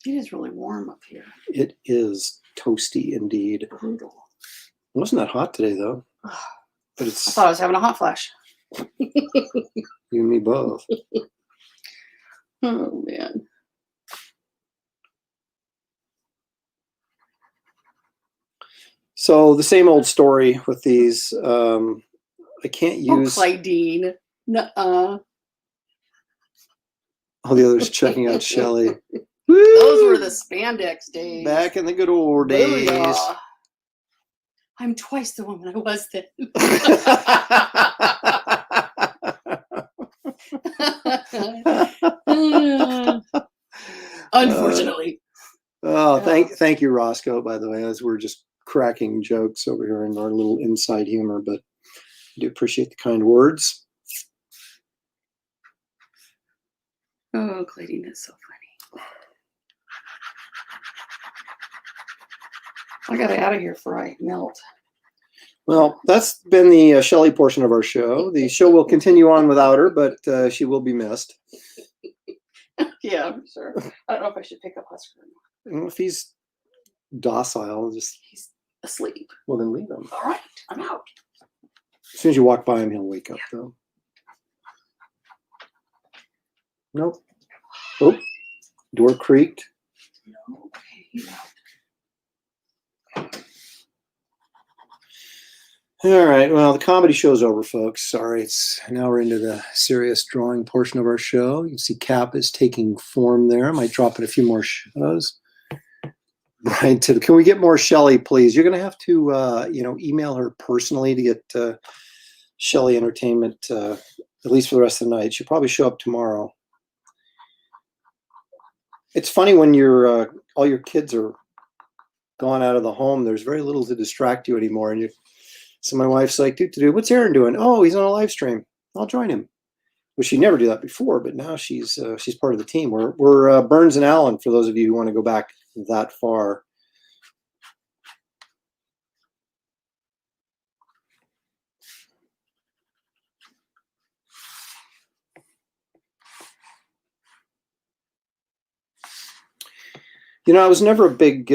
It is really warm up here. It is toasty indeed. Brutal. It wasn't that hot today though. But I thought I was having a hot flash. You and me both. Oh man. So the same old story with these. I can't use. Oh, Clydeen. Nuh-uh. All the others checking out Shelley. Those were the spandex days. Back in the good old days. Booyah. I'm twice the woman I was then. Unfortunately. Thank you, Roscoe, by the way, as we're just cracking jokes over here in our little inside humor, but I do appreciate the kind words. Oh, Clydeen is so funny. I gotta out of here before I melt. Well, that's been the Shelley portion of our show. The show will continue on without her, but she will be missed. Yeah, I'm sure. I don't know if I should pick up Husker. Well, if he's docile, He's asleep. Well, then leave him. All right, I'm out. As soon as you walk by him, he'll wake up, though. Nope. Oh, door creaked. No, okay. All right. Well, the comedy show's over, folks. Sorry. Now we're into the serious drawing portion of our show. You can see Cap is taking form there. I might drop in a few more shadows. Brian, can we get more Shelley, please? You're going to have to, email her personally to get Shelley entertainment, at least for the rest of the night. She'll probably show up tomorrow. It's funny when all your kids are gone out of the home. There's very little to distract you anymore, and so my wife's like, dude, what's Aaron doing? Oh, he's on a live stream. I'll join him. Well, she never did that before, but now she's part of the team. We're Burns and Allen, for those of you who want to go back that far. You know, I was never a big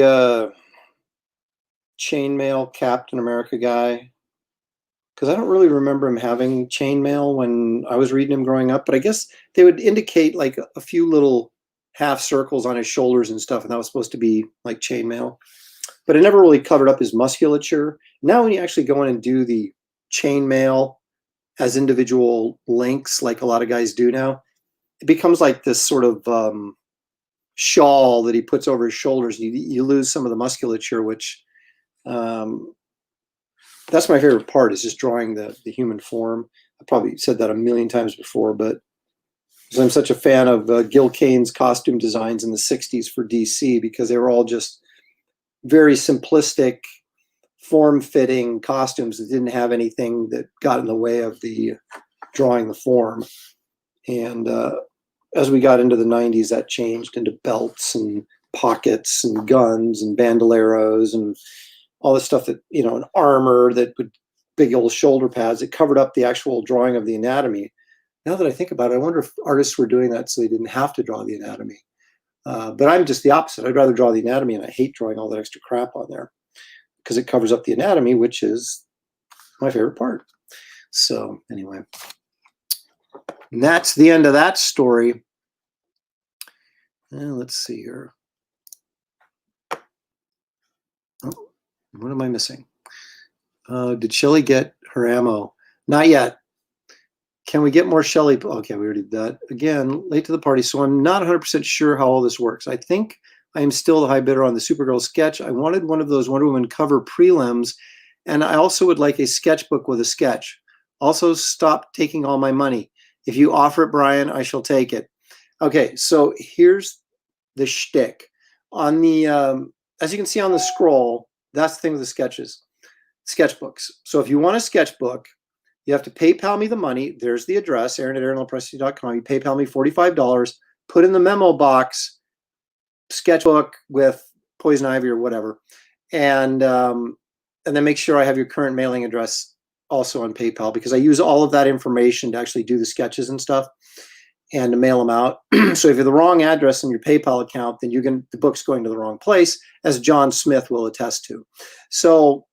chainmail Captain America guy, because I don't really remember him having chainmail when I was reading him growing up, but I guess they would indicate like a few little half circles on his shoulders and stuff, and that was supposed to be like chainmail. But it never really covered up his musculature. Now when you actually go in and do the chainmail as individual links, like a lot of guys do now, it becomes like this sort of shawl that he puts over his shoulders. You lose some of the musculature, which that's my favorite part, is just drawing the human form. I probably said that a million times before, but because I'm such a fan of Gil Kane's costume designs in the 60s for DC, because they were all just very simplistic, form-fitting costumes that didn't have anything that got in the way of the drawing the form. And as we got into the 90s, that changed into belts and pockets and guns and bandoleros and all this stuff that, and armor that would big old shoulder pads that covered up the actual drawing of the anatomy. Now that I think about it, I wonder if artists were doing that so they didn't have to draw the anatomy. But I'm just the opposite. I'd rather draw the anatomy, and I hate drawing all that extra crap on there because it covers up the anatomy, which is my favorite part. So anyway, and that's the end of that story. Let's see here. Oh, what am I missing? Did Shelly get her ammo? Not yet. Can we get more Shelly? Okay, we already did that. Again, late to the party, so I'm not 100% sure how all this works. I think I am still the high bidder on the Supergirl sketch. I wanted one of those Wonder Woman cover prelims, and I also would like a sketchbook with a sketch. Also, stop taking all my money. If you offer it, Brian, I shall take it. Okay, so here's the shtick. On the, as you can see on the scroll, that's the thing with the sketches, sketchbooks. So if you want a sketchbook, you have to PayPal me the money. There's the address, aaron@aaronlpresti.com. You PayPal me $45, put in the memo box, sketchbook with poison ivy or whatever. And then make sure I have your current mailing address also on PayPal, because I use all of that information to actually do the sketches and stuff and to mail them out. So if you're the wrong address in your PayPal account, then the book's going to the wrong place, as John Smith will attest to. So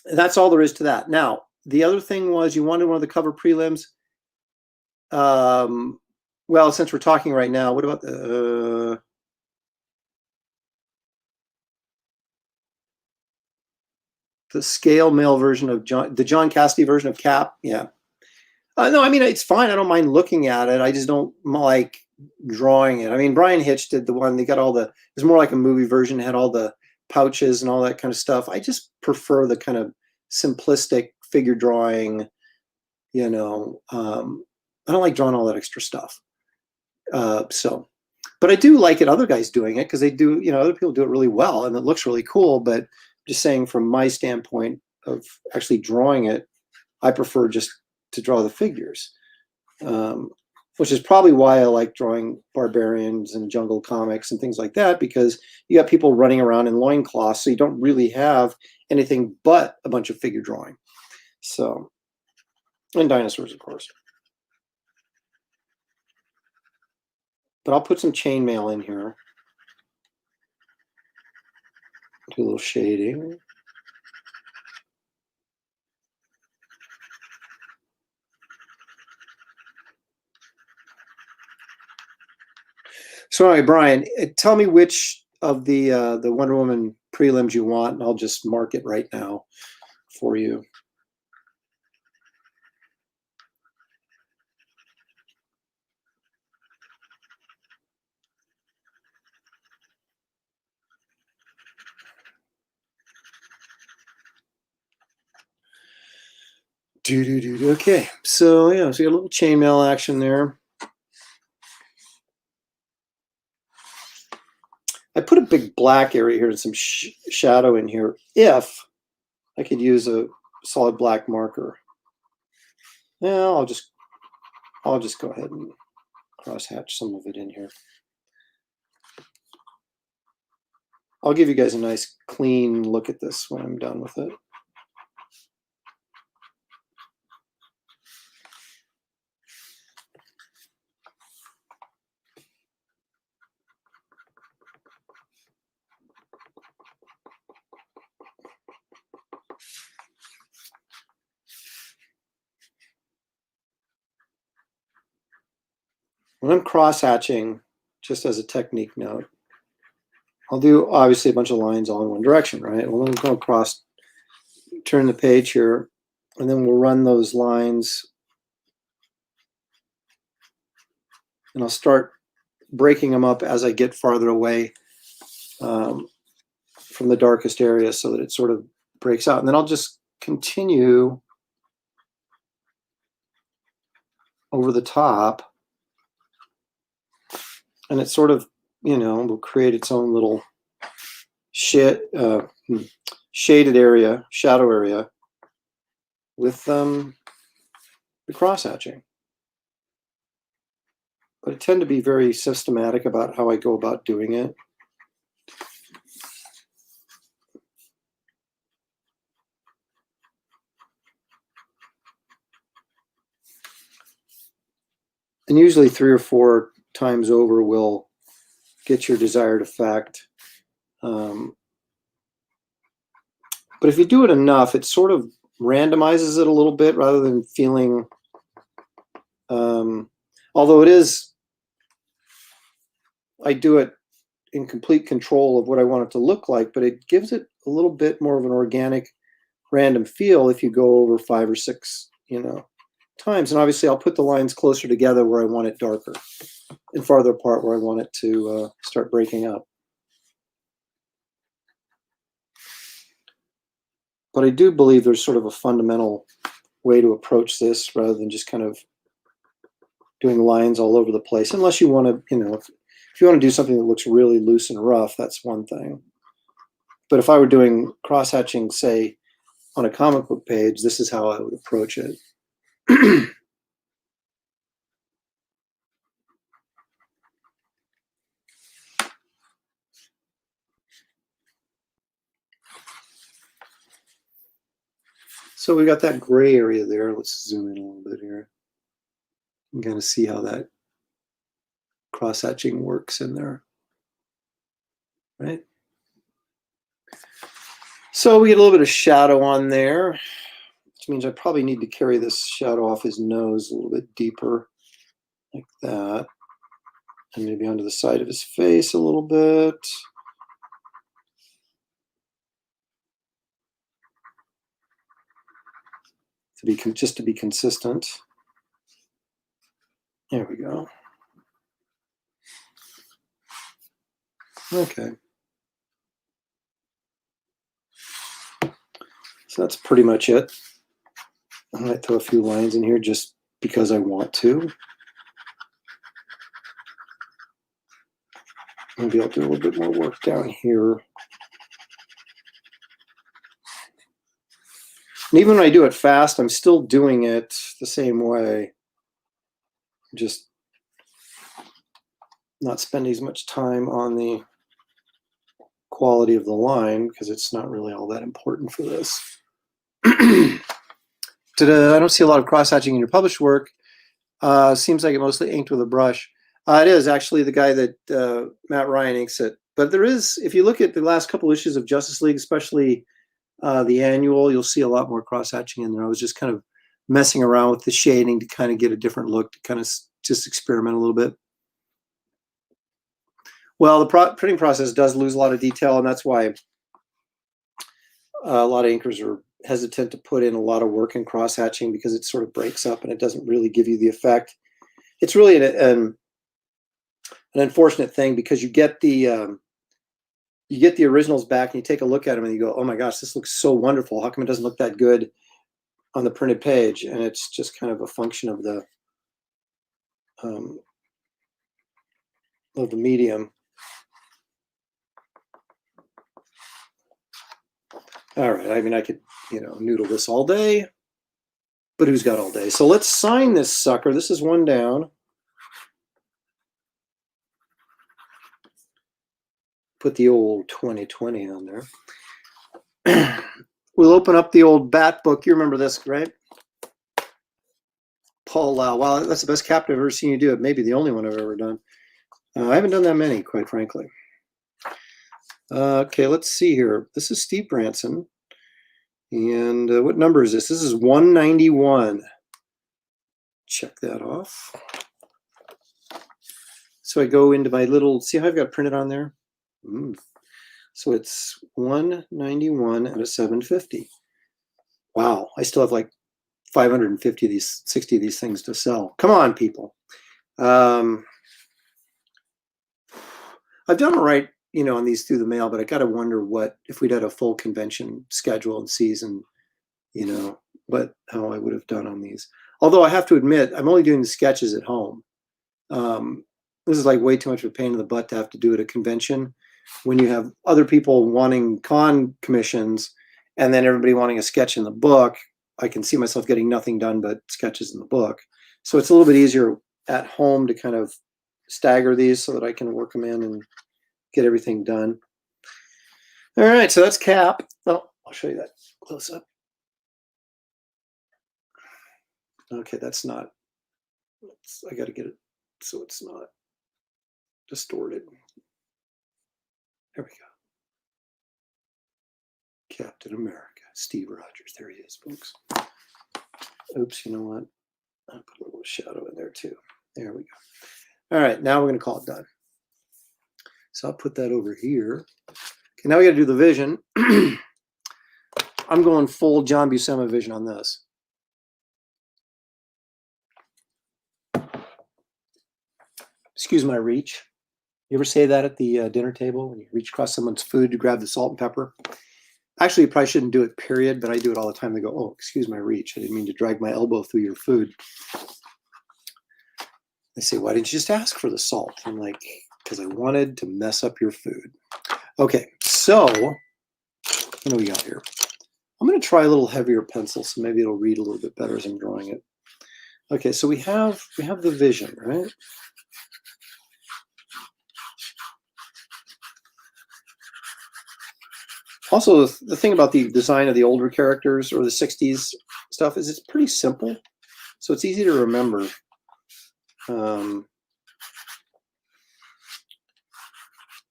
that's all there is to that. Now, the other thing was you wanted one of the cover prelims. Well, since we're talking right now, what about the scale mail version of the John Cassidy version of Cap? Yeah. No, I mean, it's fine. I don't mind looking at it. I just don't like drawing it. I mean, Brian Hitch did the one, they got all the, it was more like a movie version, had all the pouches and all that kind of stuff. I just prefer the kind of simplistic figure drawing, I don't like drawing all that extra stuff. But I do like it, other guys doing it, because they do, other people do it really well and it looks really cool. But just saying, from my standpoint of actually drawing it, I prefer just to draw the figures, which is probably why I like drawing Barbarians and Jungle Comics and things like that, because you got people running around in loincloths, so you don't really have anything but a bunch of figure drawing. So, and dinosaurs, of course. But I'll put some chainmail in here. Do a little shading. So, anyway, Brian, tell me which of the Wonder Woman prelims you want, and I'll just mark it right now for you. Okay, so yeah, so you got a little chainmail action there. I put a big black area here and some shadow in here. If I could use a solid black marker, well, I'll just go ahead and crosshatch some of it in here. I'll give you guys a nice clean look at this when I'm done with it. When I'm cross-hatching, just as a technique note, I'll do obviously a bunch of lines all in one direction, right? Well, I'm going to cross, turn the page here, and then we'll run those lines, and I'll start breaking them up as I get farther away from the darkest area, so that it sort of breaks out. And then I'll just continue over the top, and it sort of, will create its own little shaded area, shadow area, with the cross hatching. But I tend to be very systematic about how I go about doing it. And usually 3 or 4 times over will get your desired effect. But if you do it enough, it sort of randomizes it a little bit rather than feeling, although it is, I do it in complete control of what I want it to look like, but it gives it a little bit more of an organic, random feel if you go over 5 or 6, times. And obviously I'll put the lines closer together where I want it darker and farther apart where I want it to start breaking up. But I do believe there's sort of a fundamental way to approach this rather than just kind of doing lines all over the place. Unless you want to, if you want to do something that looks really loose and rough, that's one thing. But if I were doing cross-hatching, say, on a comic book page, this is how I would approach it. So we got that gray area there. Let's zoom in a little bit here. I'm going to see how that cross-hatching works in there. Right? So we get a little bit of shadow on there, which means I probably need to carry this shadow off his nose a little bit deeper, like that. And maybe onto the side of his face a little bit. Just to be consistent. There we go. Okay. So that's pretty much it. I might throw a few lines in here just because I want to. Maybe I'll do a little bit more work down here. And even when I do it fast, I'm still doing it the same way. Just not spending as much time on the quality of the line because it's not really all that important for this. I don't see a lot of cross-hatching in your published work. Seems like it mostly inked with a brush. It is actually the guy that Matt Ryan inks it. But there is, if you look at the last couple issues of Justice League, especially the annual, you'll see a lot more cross-hatching in there. I was just kind of messing around with the shading to kind of get a different look, to kind of just experiment a little bit. Well, the printing process does lose a lot of detail, and that's why a lot of inkers are hesitant to put in a lot of work in cross-hatching, because it sort of breaks up and it doesn't really give you the effect. It's really an unfortunate thing, because you get the originals back and you take a look at them and you go, oh my gosh, this looks so wonderful. How come it doesn't look that good on the printed page? And it's just kind of a function of the medium. All right, I mean, I could, noodle this all day, but who's got all day? So let's sign this sucker. This is one down. Put the old 2020 on there. We'll open up the old Bat book. You remember this, right? Paul Lau. Wow, that's the best captain I've ever seen you do. It may be the only one I've ever done. I haven't done that many, quite frankly. Okay, let's see here. This is Steve Branson. And what number is this? This is 191. Check that off. So I go into my little, see how I've got printed on there? So it's 191 out of 750. Wow, I still have like 550 of these, 60 of these things to sell. Come on, people. I've done all right, on these through the mail, but I got to wonder what, if we'd had a full convention schedule and season, how I would have done on these. Although I have to admit, I'm only doing the sketches at home. This is like way too much of a pain in the butt to have to do at a convention when you have other people wanting con commissions and then everybody wanting a sketch in the book. I can see myself getting nothing done but sketches in the book. So it's a little bit easier at home to kind of stagger these so that I can work them in and get everything done. All right, so that's Cap. Oh, I'll show you that close up. Okay, that's not. I got to get it so it's not distorted. There we go. Captain America, Steve Rogers. There he is, folks. Oops, you know what? I'll put a little shadow in there too. There we go. All right, now we're going to call it done. So I'll put that over here. Okay, now we got to do the vision. I'm going full John Buscema vision on this. Excuse my reach. You ever say that at the dinner table when you reach across someone's food to grab the salt and pepper? Actually, you probably shouldn't do it, period, but I do it all the time. They go, oh, excuse my reach. I didn't mean to drag my elbow through your food. They say, why didn't you just ask for the salt? I'm like, because I wanted to mess up your food. Okay, so what do we got here? I'm going to try a little heavier pencil, so maybe it'll read a little bit better as I'm drawing it. Okay, so we have the vision, right? Also, the thing about the design of the older characters or the 60s stuff is it's pretty simple, so it's easy to remember. I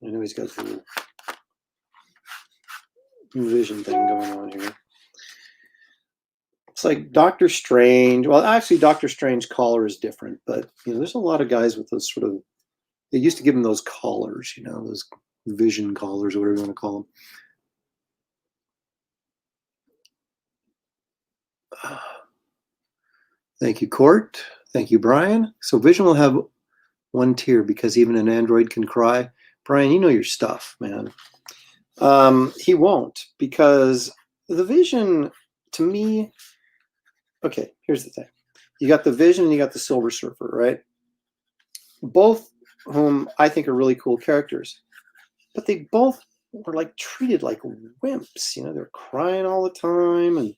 know he's got a little vision thing going on here. It's like Doctor Strange. Well, actually, Doctor Strange's collar is different, but you know, there's a lot of guys with those sort of. They used to give them those collars, you know, those vision collars or whatever you want to call them. Thank you, Court. Thank you, Brian. So Vision will have one tear because even an android can cry. Brian, you know your stuff, man. He won't, because the Vision, to me, okay, here's the thing. You got the Vision and you got the Silver Surfer, right? Both whom I think are really cool characters, but they both were like treated like wimps. You know, they're crying all the time and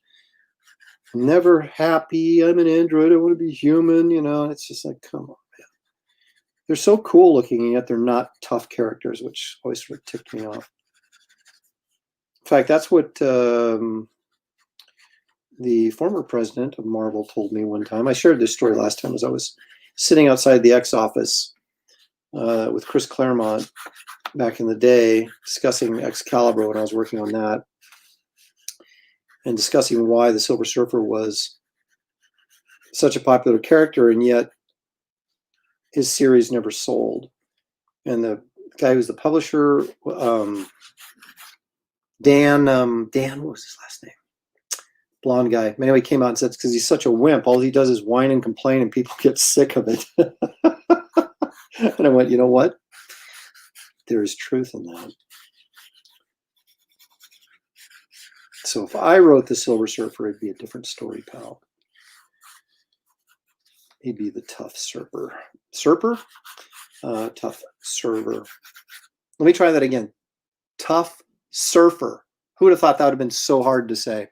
never happy. I'm an android. I want to be human. You know, it's just like, come on, man. They're so cool looking, and yet they're not tough characters, which always sort of ticked me off. In fact, that's what the former president of Marvel told me one time. I shared this story last time as I was sitting outside the X office with Chris Claremont back in the day, discussing Excalibur when I was working on that, and discussing why the Silver Surfer was such a popular character, and yet his series never sold. And the guy who's the publisher, Dan, what was his last name? Blonde guy. Anyway, he came out and said, because he's such a wimp, all he does is whine and complain, and people get sick of it. And I went, you know what? There is truth in that. So if I wrote the Silver Surfer, it'd be a different story, pal. He'd be the tough Surfer. Tough Surfer. Let me try that again. Tough Surfer. Who would have thought that would have been so hard to say?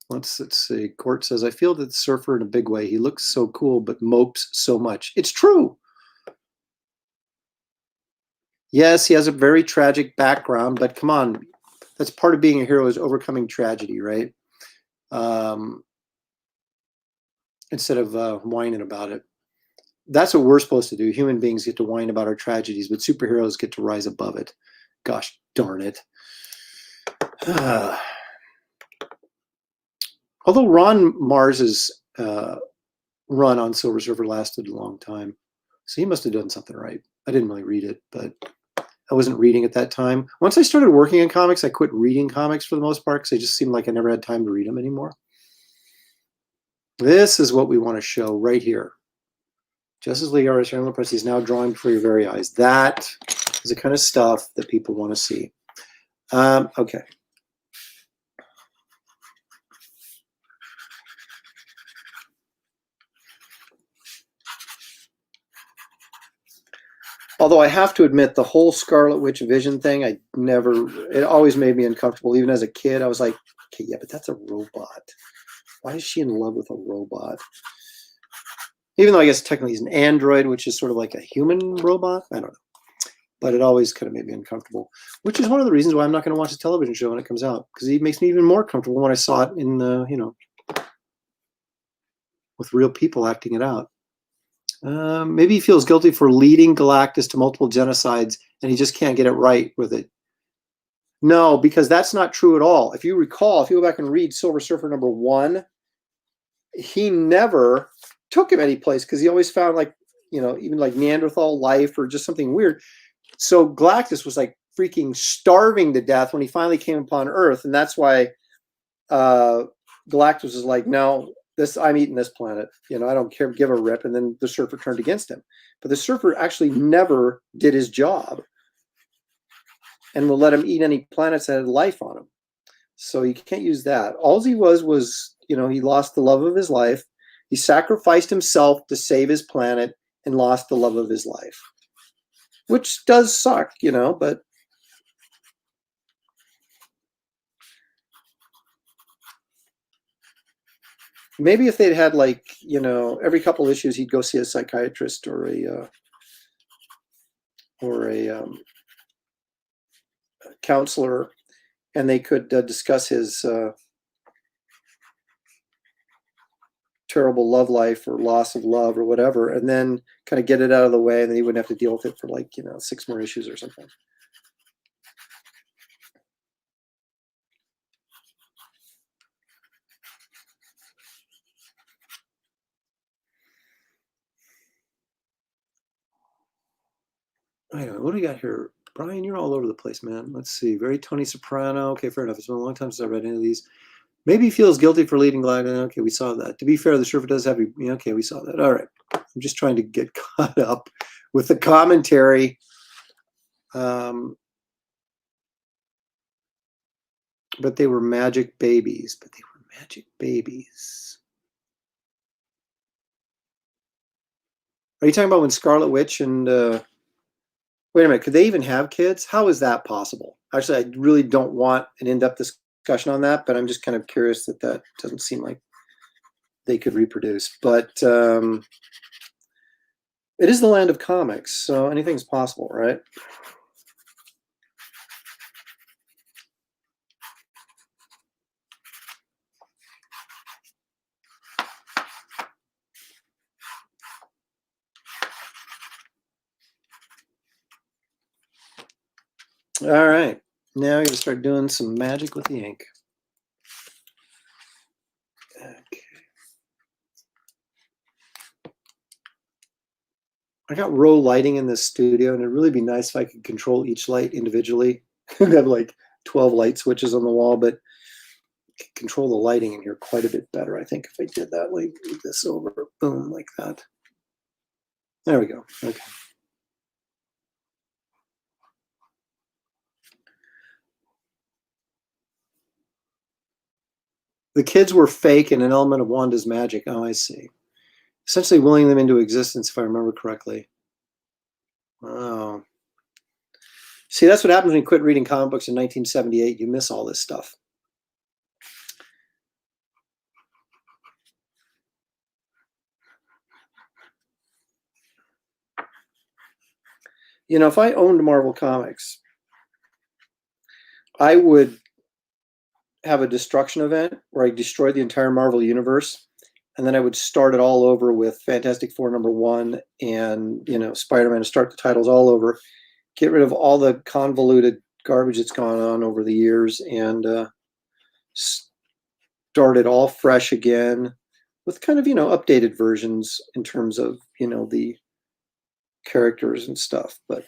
Let's see. Court says, I feel that the Surfer in a big way. He looks so cool, but mopes so much. It's true. Yes, he has a very tragic background, but come on. That's part of being a hero, is overcoming tragedy, right? Instead of whining about it. That's what we're supposed to do. Human beings get to whine about our tragedies, but superheroes get to rise above it. Gosh darn it. Although Ron Mars's run on Silver Surfer lasted a long time, so he must have done something right. I didn't really read it, but I wasn't reading at that time. Once I started working in comics, I quit reading comics for the most part because it just seemed like I never had time to read them anymore. This is what we want to show right here. Justice League artist Randall Press is now drawing before your very eyes. That is the kind of stuff that people want to see. Okay. Although I have to admit, the whole Scarlet Witch Vision thing, it always made me uncomfortable. Even as a kid, I was like, okay, yeah, but that's a robot. Why is she in love with a robot? Even though I guess technically he's an android, which is sort of like a human robot. I don't know. But it always kind of made me uncomfortable, which is one of the reasons why I'm not going to watch a television show when it comes out, because he makes me even more comfortable when I saw it in the, with real people acting it out. Maybe he feels guilty for leading Galactus to multiple genocides, and he just can't get it right with it. No, because that's not true at all. If you recall, if you go back and read Silver Surfer #1, he never took him any place because he always found like, even like Neanderthal life or just something weird. So Galactus was like freaking starving to death when he finally came upon Earth, and that's why Galactus was like, "No, I'm eating this planet. I don't care, give a rip." And then the Surfer turned against him, but the Surfer actually never did his job, and will let him eat any planets that had life on them. So you can't use that. All he was he lost the love of his life. He sacrificed himself to save his planet and lost the love of his life. Which does suck, but maybe if they'd had like, every couple issues he'd go see a psychiatrist or a counselor, and they could discuss his terrible love life or loss of love or whatever, and then kind of get it out of the way, and then he wouldn't have to deal with it for like 6 more issues or something. I don't know, what do we got here? Brian, you're all over the place, man. Let's see. Very Tony Soprano. Okay, fair enough. It's been a long time since I read any of these. Maybe he feels guilty for leading Galactus. Okay, we saw that. To be fair, the Surfer does have. Okay, we saw that. All right. I'm just trying to get caught up with the commentary. But they were magic babies. Are you talking about when Scarlet Witch and wait a minute, could they even have kids? How is that possible? Actually, I really don't want an in-depth discussion on that, but I'm just kind of curious that doesn't seem like they could reproduce. But it is the land of comics, so anything's possible, right? All right, now you're gonna start doing some magic with the ink. Okay. I got row lighting in this studio, and it'd really be nice if I could control each light individually. I'd have like 12 light switches on the wall, but control the lighting in here quite a bit better, I think, if I did that. Like move this over, boom, like that. There we go. Okay. The kids were fake and an element of Wanda's magic. Oh, I see. Essentially willing them into existence, if I remember correctly. Wow. See, that's what happens when you quit reading comic books in 1978. You miss all this stuff. If I owned Marvel Comics, I would have a destruction event where I destroy the entire Marvel universe, and then I would start it all over with Fantastic Four #1 and Spider-Man, start the titles all over, get rid of all the convoluted garbage that's gone on over the years, and start it all fresh again with kind of updated versions in terms of the characters and stuff, but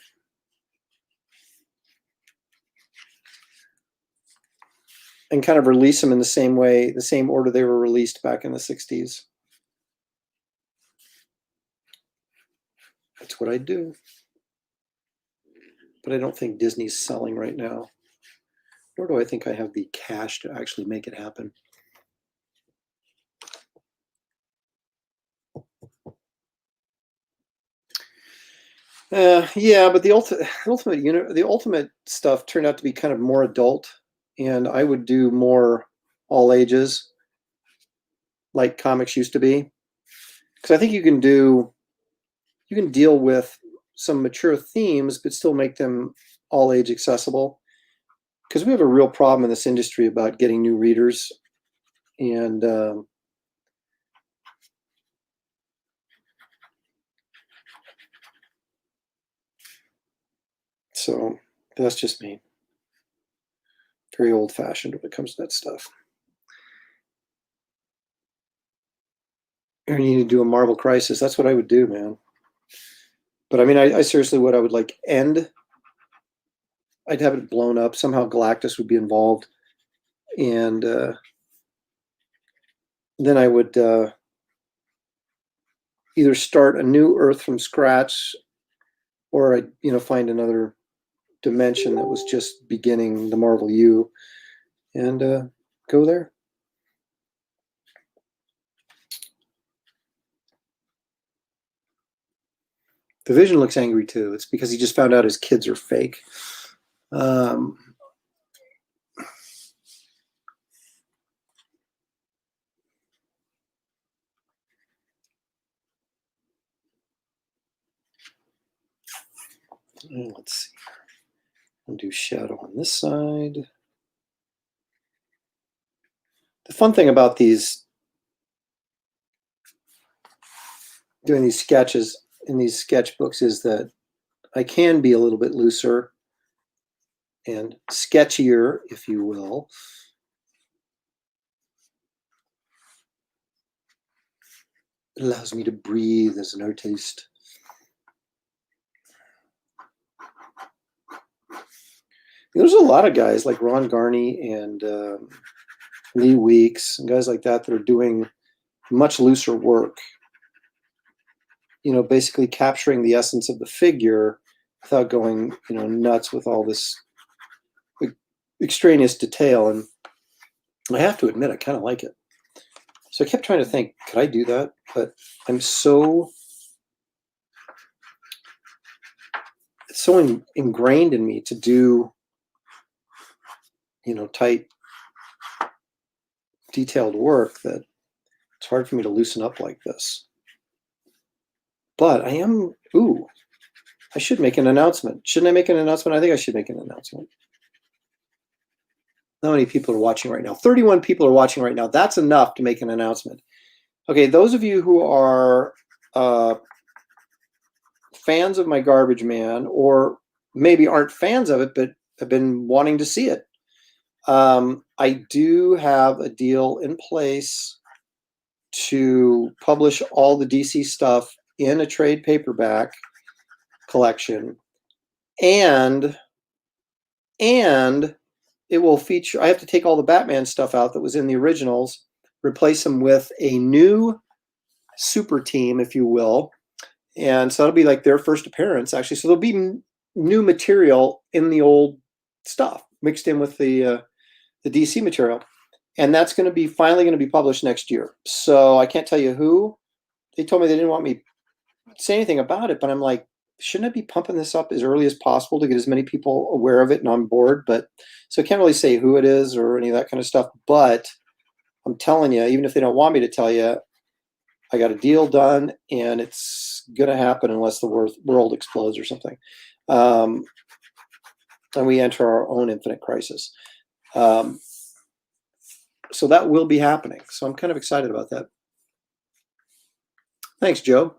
and kind of release them in the same way, the same order they were released back in the 60s. That's what I do. But I don't think Disney's selling right now, nor do I think I have the cash to actually make it happen. Yeah, but the ultimate stuff turned out to be kind of more adult, and I would do more all ages, like comics used to be. because I think you can deal with some mature themes, but still make them all age accessible. Because we have a real problem in this industry about getting new readers, and so that's just me. Very old-fashioned when it comes to that stuff. You need to do a Marvel Crisis. That's what I would do, man. But I mean, I seriously would. I would like end. I'd have it blown up. Somehow Galactus would be involved, and then I would either start a new Earth from scratch, or I'd find another dimension that was just beginning the Marvel U, and go there. The Vision looks angry too. It's because he just found out his kids are fake. Let's see. I'll do shadow on this side. The fun thing about doing these sketches in these sketchbooks is that I can be a little bit looser and sketchier, if you will. It allows me to breathe as an artist. There's a lot of guys like Ron Garney and Lee Weeks and guys like that that are doing much looser work. Basically capturing the essence of the figure without going, nuts with all this extraneous detail. And I have to admit, I kind of like it. So I kept trying to think, could I do that? But it's so ingrained in me to do, tight, detailed work that it's hard for me to loosen up like this. But I should make an announcement. Shouldn't I make an announcement? I think I should make an announcement. How many people are watching right now? 31 people are watching right now. That's enough to make an announcement. Okay, those of you who are fans of my Garbage Man, or maybe aren't fans of it, but have been wanting to see it, I do have a deal in place to publish all the DC stuff in a trade paperback collection, and it will feature, I have to take all the Batman stuff out that was in the originals, replace them with a new super team, if you will. And so that'll be like their first appearance, actually. So there'll be new material in the old stuff mixed in with the DC material. And that's finally going to be published next year. So I can't tell you who. They told me they didn't want me to say anything about it, but I'm like, shouldn't I be pumping this up as early as possible to get as many people aware of it and on board? But so I can't really say who it is or any of that kind of stuff. But I'm telling you, even if they don't want me to tell you, I got a deal done, and it's going to happen unless the world explodes or something. And we enter our own infinite crisis. So that will be happening. So I'm kind of excited about that. Thanks, Joe.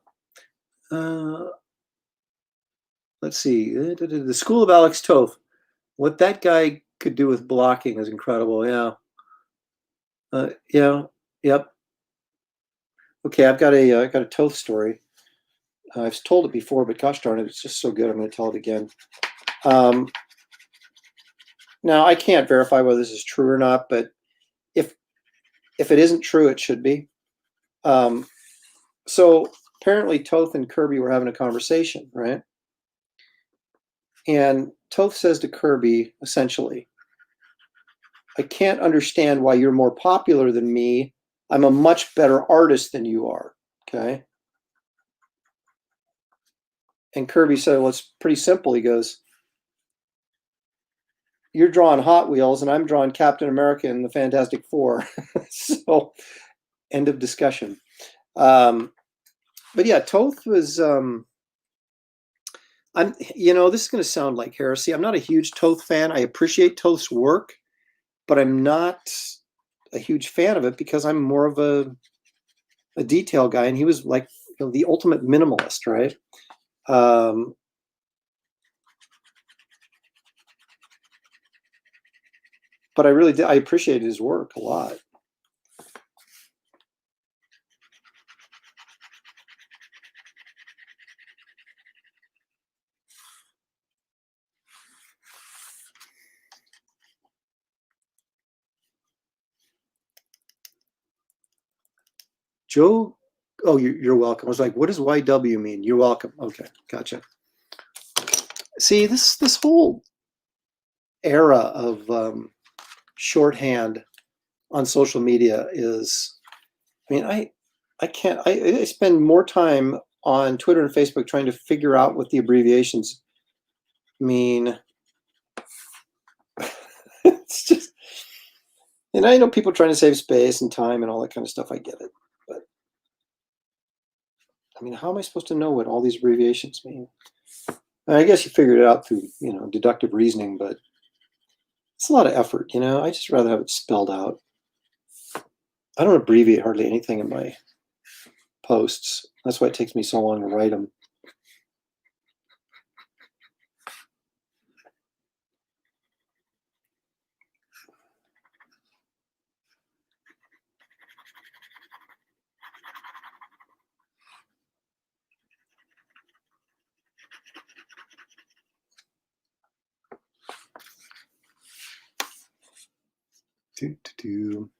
Let's see. The School of Alex Toth. What that guy could do with blocking is incredible. Yeah. Yeah. Yep. Okay, I've got a Toth story. I've told it before, but gosh darn it, it's just so good. I'm going to tell it again. Now I can't verify whether this is true or not, but if it isn't true, it should be. So apparently Toth and Kirby were having a conversation, right? And Toth says to Kirby, essentially, I can't understand why you're more popular than me. I'm a much better artist than you are, okay? And Kirby said, well, it's pretty simple. He goes, you're drawing Hot Wheels, and I'm drawing Captain America and the Fantastic Four. So, end of discussion. But yeah, Toth was. I'm. This is going to sound like heresy. I'm not a huge Toth fan. I appreciate Toth's work, but I'm not a huge fan of it because I'm more of a detail guy, and he was like the ultimate minimalist, right? But I really did. I appreciated his work a lot. Joe, oh, you're welcome. I was like, what does YW mean? You're welcome. Okay, gotcha. See, this whole era of shorthand on social media is, I mean, I can't, I spend more time on Twitter and Facebook trying to figure out what the abbreviations mean. It's just, and I know people trying to save space and time and all that kind of stuff. I get it. But I mean, how am I supposed to know what all these abbreviations mean? I guess you figured it out through, deductive reasoning, but it's a lot of effort, I just rather have it spelled out. I don't abbreviate hardly anything in my posts. That's why it takes me so long to write them. Do.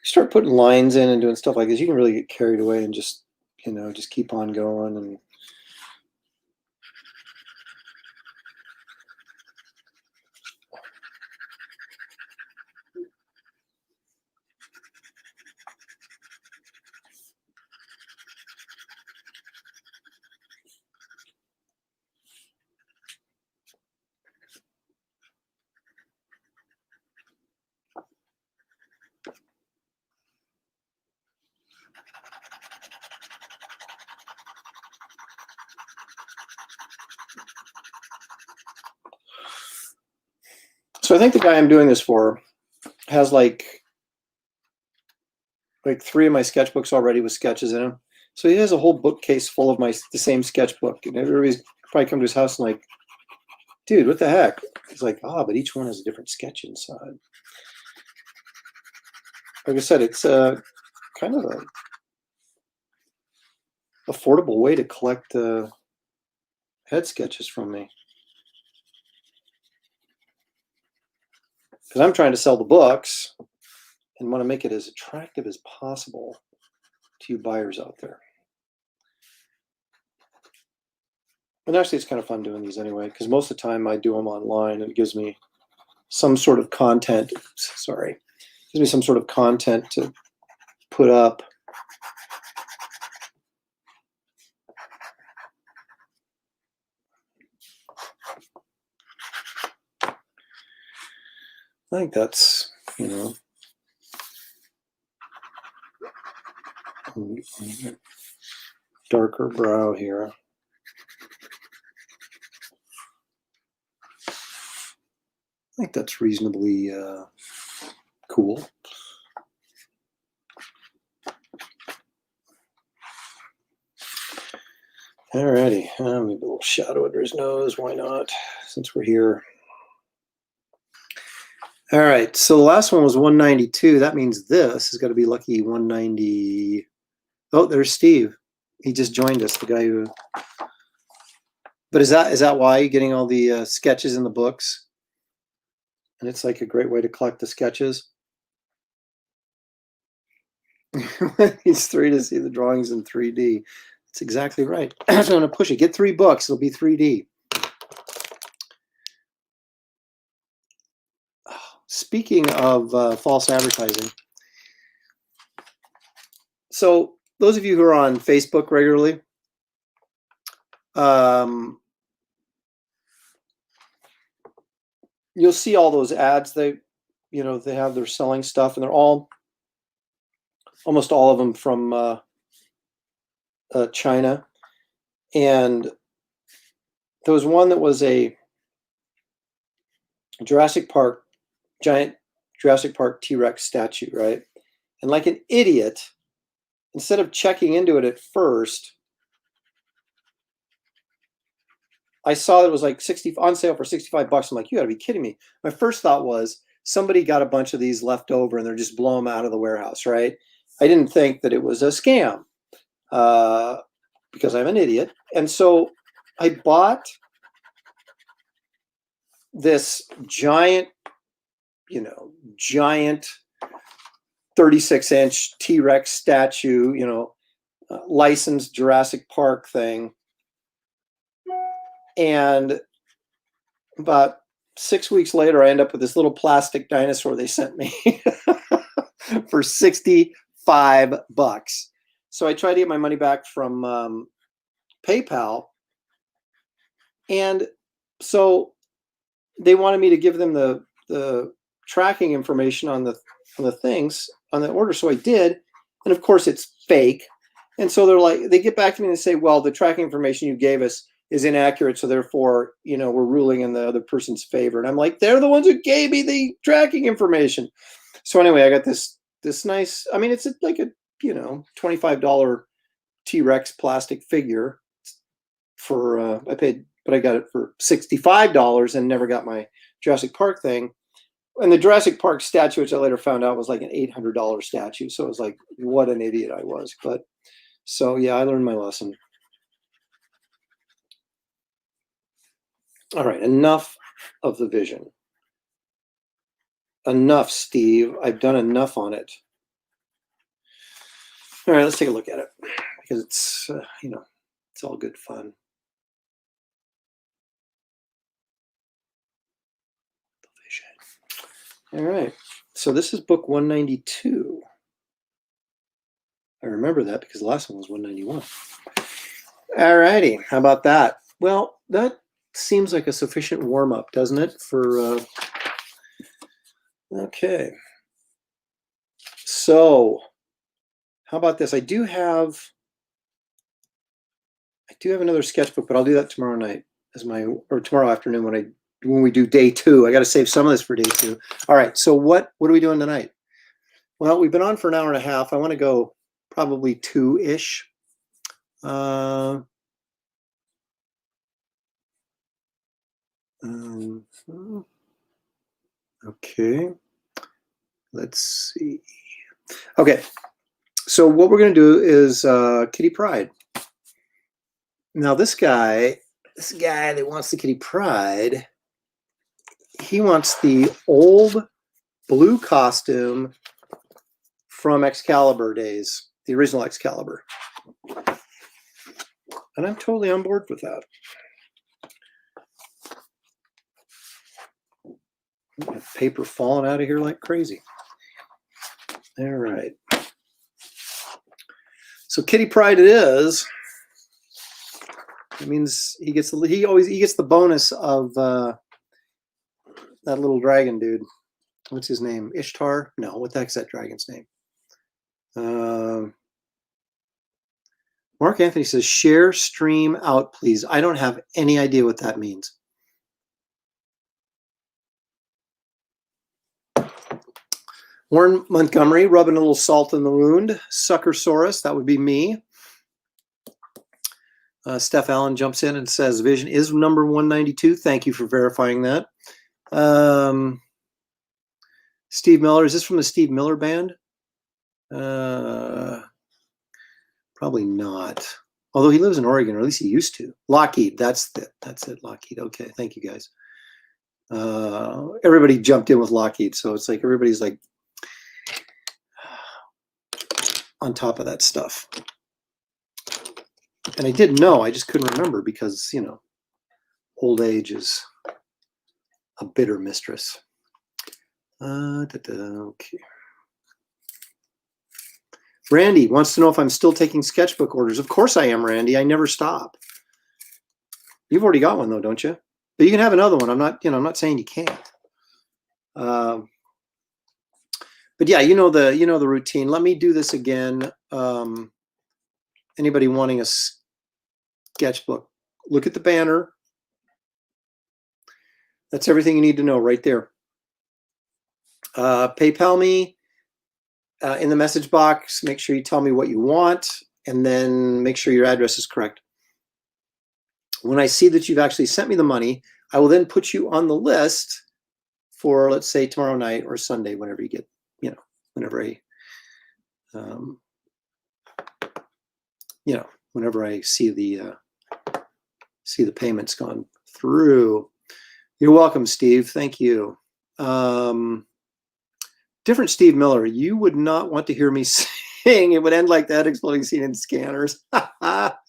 Start putting lines in and doing stuff like this, you can really get carried away and just keep on going. And so I think the guy I'm doing this for has like 3 of my sketchbooks already with sketches in them. So he has a whole bookcase full of the same sketchbook, and everybody's probably come to his house and like, dude, what the heck? He's like, but each one has a different sketch inside. Like I said, it's kind of a affordable way to collect head sketches from me. Because I'm trying to sell the books and want to make it as attractive as possible to you buyers out there. And actually, it's kind of fun doing these anyway, because most of the time I do them online and it gives me some sort of content. Sorry. Gives me some sort of content to put up. I think that's, darker brow here. I think that's reasonably cool. Alrighty, maybe a little shadow under his nose. Why not? Since we're here. All right, so the last one was 192. That means this has got to be lucky 190. Oh, there's Steve. He just joined us, the guy who. But is that why you're getting all the sketches in the books? And it's like a great way to collect the sketches. It's 3 to see the drawings in 3D. That's exactly right. So I'm going to push it. Get 3 books. It'll be 3D. Speaking of false advertising, so those of you who are on Facebook regularly, you'll see all those ads. They have, they're selling stuff, and they're almost all of them from China. And there was one that was a giant Jurassic Park T-Rex statue, right? And like an idiot, instead of checking into it at first, I saw that it was like on sale for $65. I'm like, you gotta be kidding me. My first thought was somebody got a bunch of these left over and they're just blowing them out of the warehouse, right? I didn't think that it was a scam because I'm an idiot. And so I bought this giant 36-inch T-Rex statue, licensed Jurassic Park thing. And about 6 weeks later, I end up with this little plastic dinosaur they sent me for $65. So I tried to get my money back from PayPal. And so they wanted me to give them the tracking information on the things on the order. So I did. And of course it's fake. And so they get back to me and say, well, the tracking information you gave us is inaccurate. So therefore, we're ruling in the other person's favor. And I'm like, they're the ones who gave me the tracking information. So anyway, I got this nice, I mean, it's like a, $25 T-Rex plastic figure for, but I got it for $65 and never got my Jurassic Park thing. And the Jurassic Park statue, which I later found out was like an $800 statue. So it was like, what an idiot I was. But so, yeah, I learned my lesson. All right, enough of the vision. Enough, Steve. I've done enough on it. All right, let's take a look at it because it's, it's all good fun. All right, so this is book 192. I remember that because the last one was 191. All righty, how about that? Well, that seems like a sufficient warm-up, doesn't it? For okay. So, how about this? I do have another sketchbook, but I'll do that tomorrow night or tomorrow afternoon when we do day 2. I got to save some of this for day 2. All right. So what are we doing tonight? Well, we've been on for an hour and a half. I want to go probably 2-ish. Okay. Let's see. Okay. So what we're going to do is Kitty Pryde. Now this guy that wants the Kitty Pryde, he wants the old blue costume from Excalibur days, the original Excalibur. And I'm totally on board with that. Paper falling out of here like crazy. All right. So Kitty Pryde it is. It means he gets the bonus of that little dragon dude. What's his name? Ishtar? No, what the heck's that dragon's name? Mark Anthony says, share stream out, please. I don't have any idea what that means. Warren Montgomery, rubbing a little salt in the wound. Suckersaurus, that would be me. Steph Allen jumps in and says, Vision is number 192. Thank you for verifying that. Steve Miller, is this from the Steve Miller Band? Probably not. Although he lives in Oregon, or at least he used to. Lockheed, that's it, Lockheed. Okay, thank you guys. Everybody jumped in with Lockheed, so it's like everybody's like, on top of that stuff. And I did know, I just couldn't remember because, you know, old age is a bitter mistress. Okay. Randy wants to know if I'm still taking sketchbook orders. Of course I am, Randy. I never stop. You've already got one though, don't you? But you can have another one. I'm not, I'm not saying you can't. But yeah, you know the routine. Let me do this again. Anybody wanting a sketchbook, look at the banner. That's everything you need to know right there. PayPal me in the message box. Make sure you tell me what you want, and then make sure your address is correct. When I see that you've actually sent me the money, I will then put you on the list for, let's say, tomorrow night or Sunday, whenever you get, whenever I see the payments gone through. You're welcome, Steve. Thank you. Different Steve Miller. You would not want to hear me sing. It would end like that, exploding scene in Scanners. That's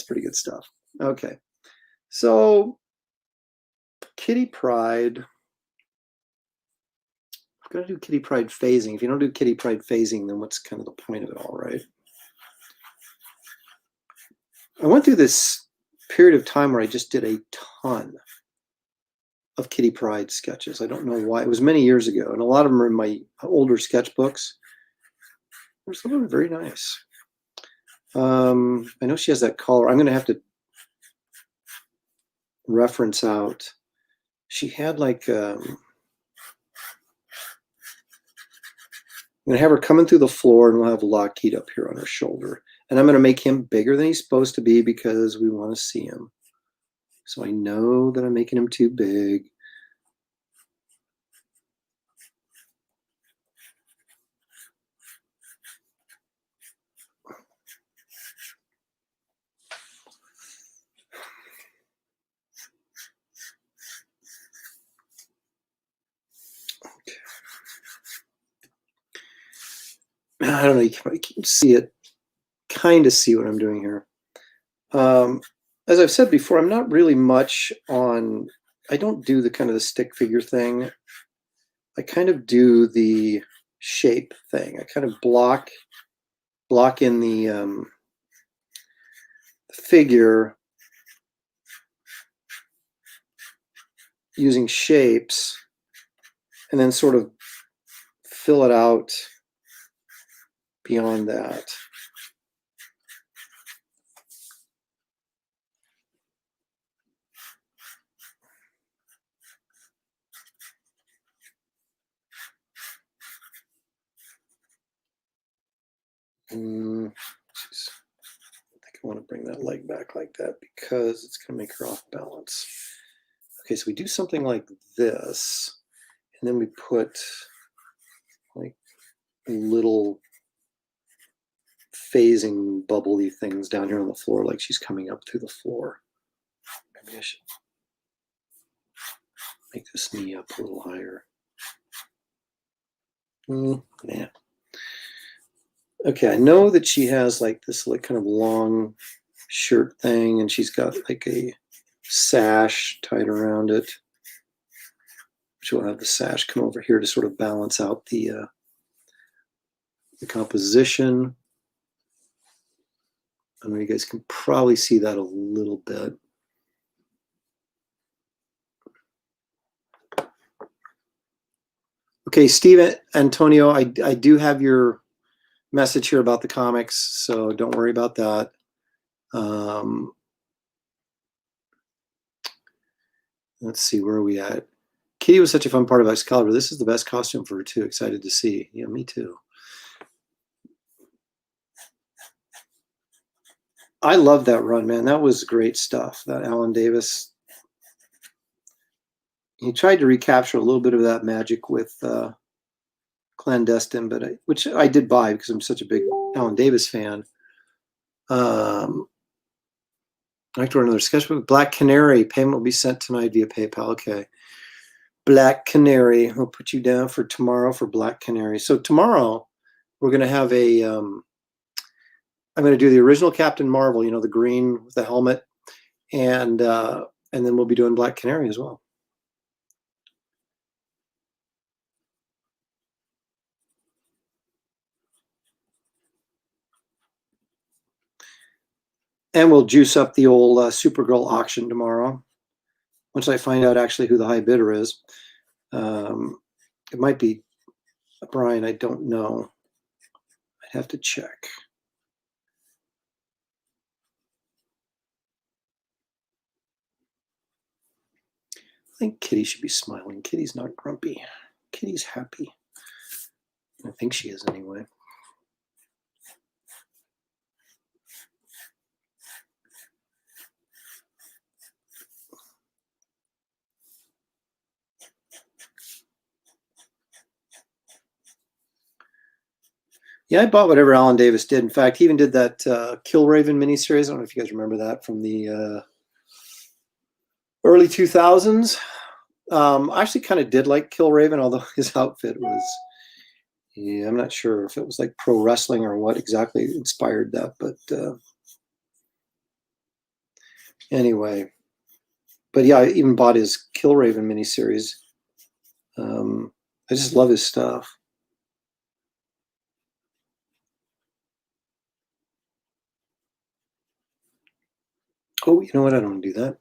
pretty good stuff. Okay. So, Kitty Pryde. I'm going to do Kitty Pryde phasing. If you don't do Kitty Pryde phasing, then what's kind of the point of it all, right? I went through this period of time where I just did a ton of Kitty Pryde sketches. I don't know why. It was many years ago, and a lot of them are in my older sketchbooks. Some of them are very nice. I know she has that collar. I'm going to have to reference out. She had like, I'm going to have her coming through the floor, and we'll have Lockheed up here on her shoulder. And I'm going to make him bigger than he's supposed to be because we want to see him. So I know that I'm making him too big. I don't know, you can see it, kind of see what I'm doing here. As I've said before, I'm not really much on, I don't do the kind of the stick figure thing. I kind of do the shape thing. I kind of block in the figure using shapes, and then sort of fill it out beyond that. I think I want to bring that leg back like that because it's going to make her off balance. Okay, so we do something like this, and then we put like little phasing bubbly things down here on the floor, like she's coming up through the floor. Maybe I should make this knee up a little higher. Yeah. Okay, I know that she has like this like kind of long shirt thing, and she's got like a sash tied around it. She'll have the sash come over here to sort of balance out the composition. I know you guys can probably see that a little bit. Okay, Steve Antonio, I do have your message here about the comics, so don't worry about that. Let's see, where are we at? Kitty was such a fun part of Excalibur. This is the best costume for her too. Excited to see. Yeah, me too. I love that run, man. That was great stuff. That Alan Davis. He tried to recapture a little bit of that magic with Clandestine, but which I did buy because I'm such a big Alan Davis fan. I'd like to order another sketchbook. Black Canary. Payment will be sent tonight via PayPal. Okay. Black Canary. I'll put you down for tomorrow for Black Canary. So tomorrow, we're going to have a, I'm going to do the original Captain Marvel, you know, the green with the helmet, and then we'll be doing Black Canary as well. And we'll juice up the old Supergirl auction tomorrow, once I find out actually who the high bidder is. It might be Brian, I don't know. I'd have to check. I think Kitty should be smiling. Kitty's not grumpy. Kitty's happy. I think she is anyway. Yeah, I bought whatever Alan Davis did. In fact, he even did that Killraven miniseries. I don't know if you guys remember that from the early 2000s. I actually kind of did like Killraven, although his outfit was, yeah, I'm not sure if it was like pro wrestling or what exactly inspired that. But anyway, but yeah, I even bought his Killraven miniseries. I just love his stuff. Oh, you know what? I don't want to do that.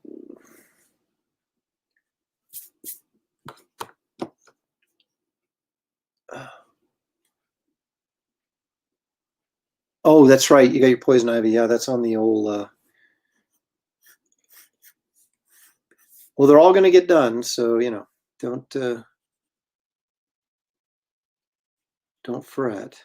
Oh, that's right. You got your poison ivy. Yeah, that's on the old. Well, they're all going to get done, so you know, don't fret.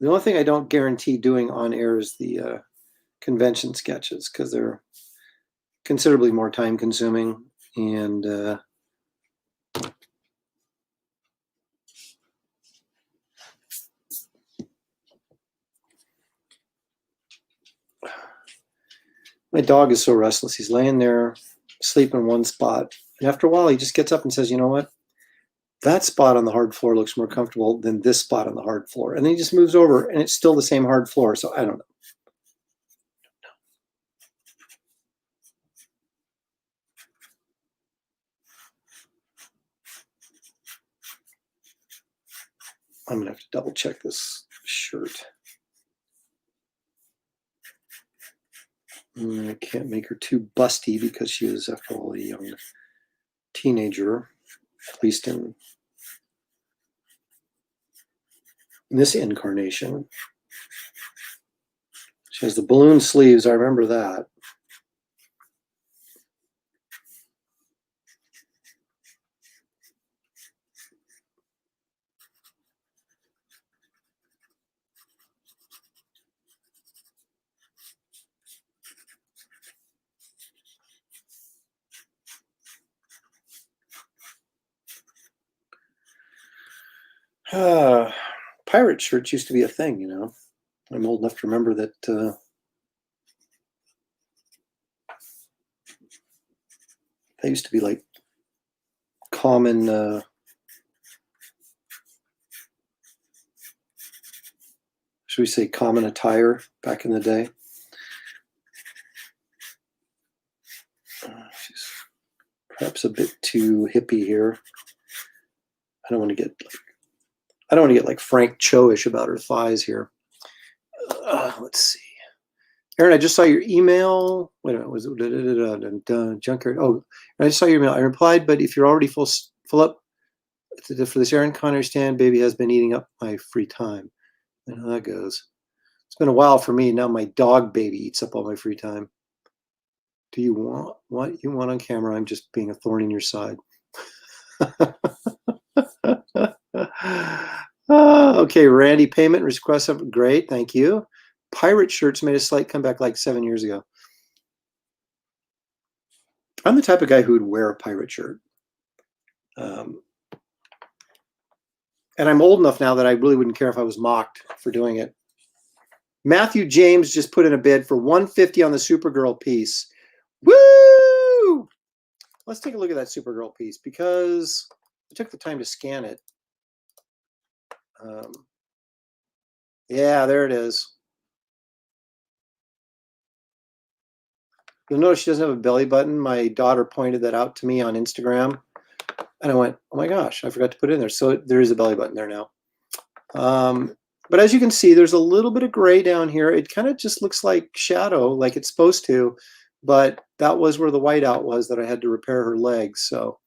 The only thing I don't guarantee doing on air is the convention sketches, because they're considerably more time consuming, and my dog is so restless. He's laying there, asleep in one spot, and after a while, he just gets up and says, "You know what? That spot on the hard floor looks more comfortable than this spot on the hard floor." And then he just moves over, and it's still the same hard floor. So I don't know. I'm gonna have to double check this shirt. I can't make her too busty because she is, after all, a young teenager, at least in this incarnation. She has the balloon sleeves. I remember that. Pirate shirts used to be a thing, you know. I'm old enough to remember that they used to be like common, should we say common attire back in the day. She's perhaps a bit too hippie here. I don't want to get like Frank Cho-ish about her thighs here. Let's see. Aaron, I just saw your email. Wait a minute, was it junkyard? Oh, I just saw your email. I replied, but if you're already full up for this Aaron, can understand, baby has been eating up my free time. I know how that goes. It's been a while for me. Now my dog baby eats up all my free time. Do you want what you want on camera? I'm just being a thorn in your side. Okay, Randy, payment request. Great, thank you. Pirate shirts made a slight comeback like 7 years ago. I'm the type of guy who would wear a pirate shirt. And I'm old enough now that I really wouldn't care if I was mocked for doing it. Matthew James just put in a bid for $150 on the Supergirl piece. Woo! let's take a look at that Supergirl piece because I took the time to scan it. Yeah, there it is. You'll notice she doesn't have a belly button. My daughter pointed that out to me on Instagram. And I went, oh my gosh, I forgot to put it in there. So there is a belly button there now. But as you can see, there's a little bit of gray down here. It kind of just looks like shadow, like it's supposed to. But that was where the whiteout was that I had to repair her legs. So,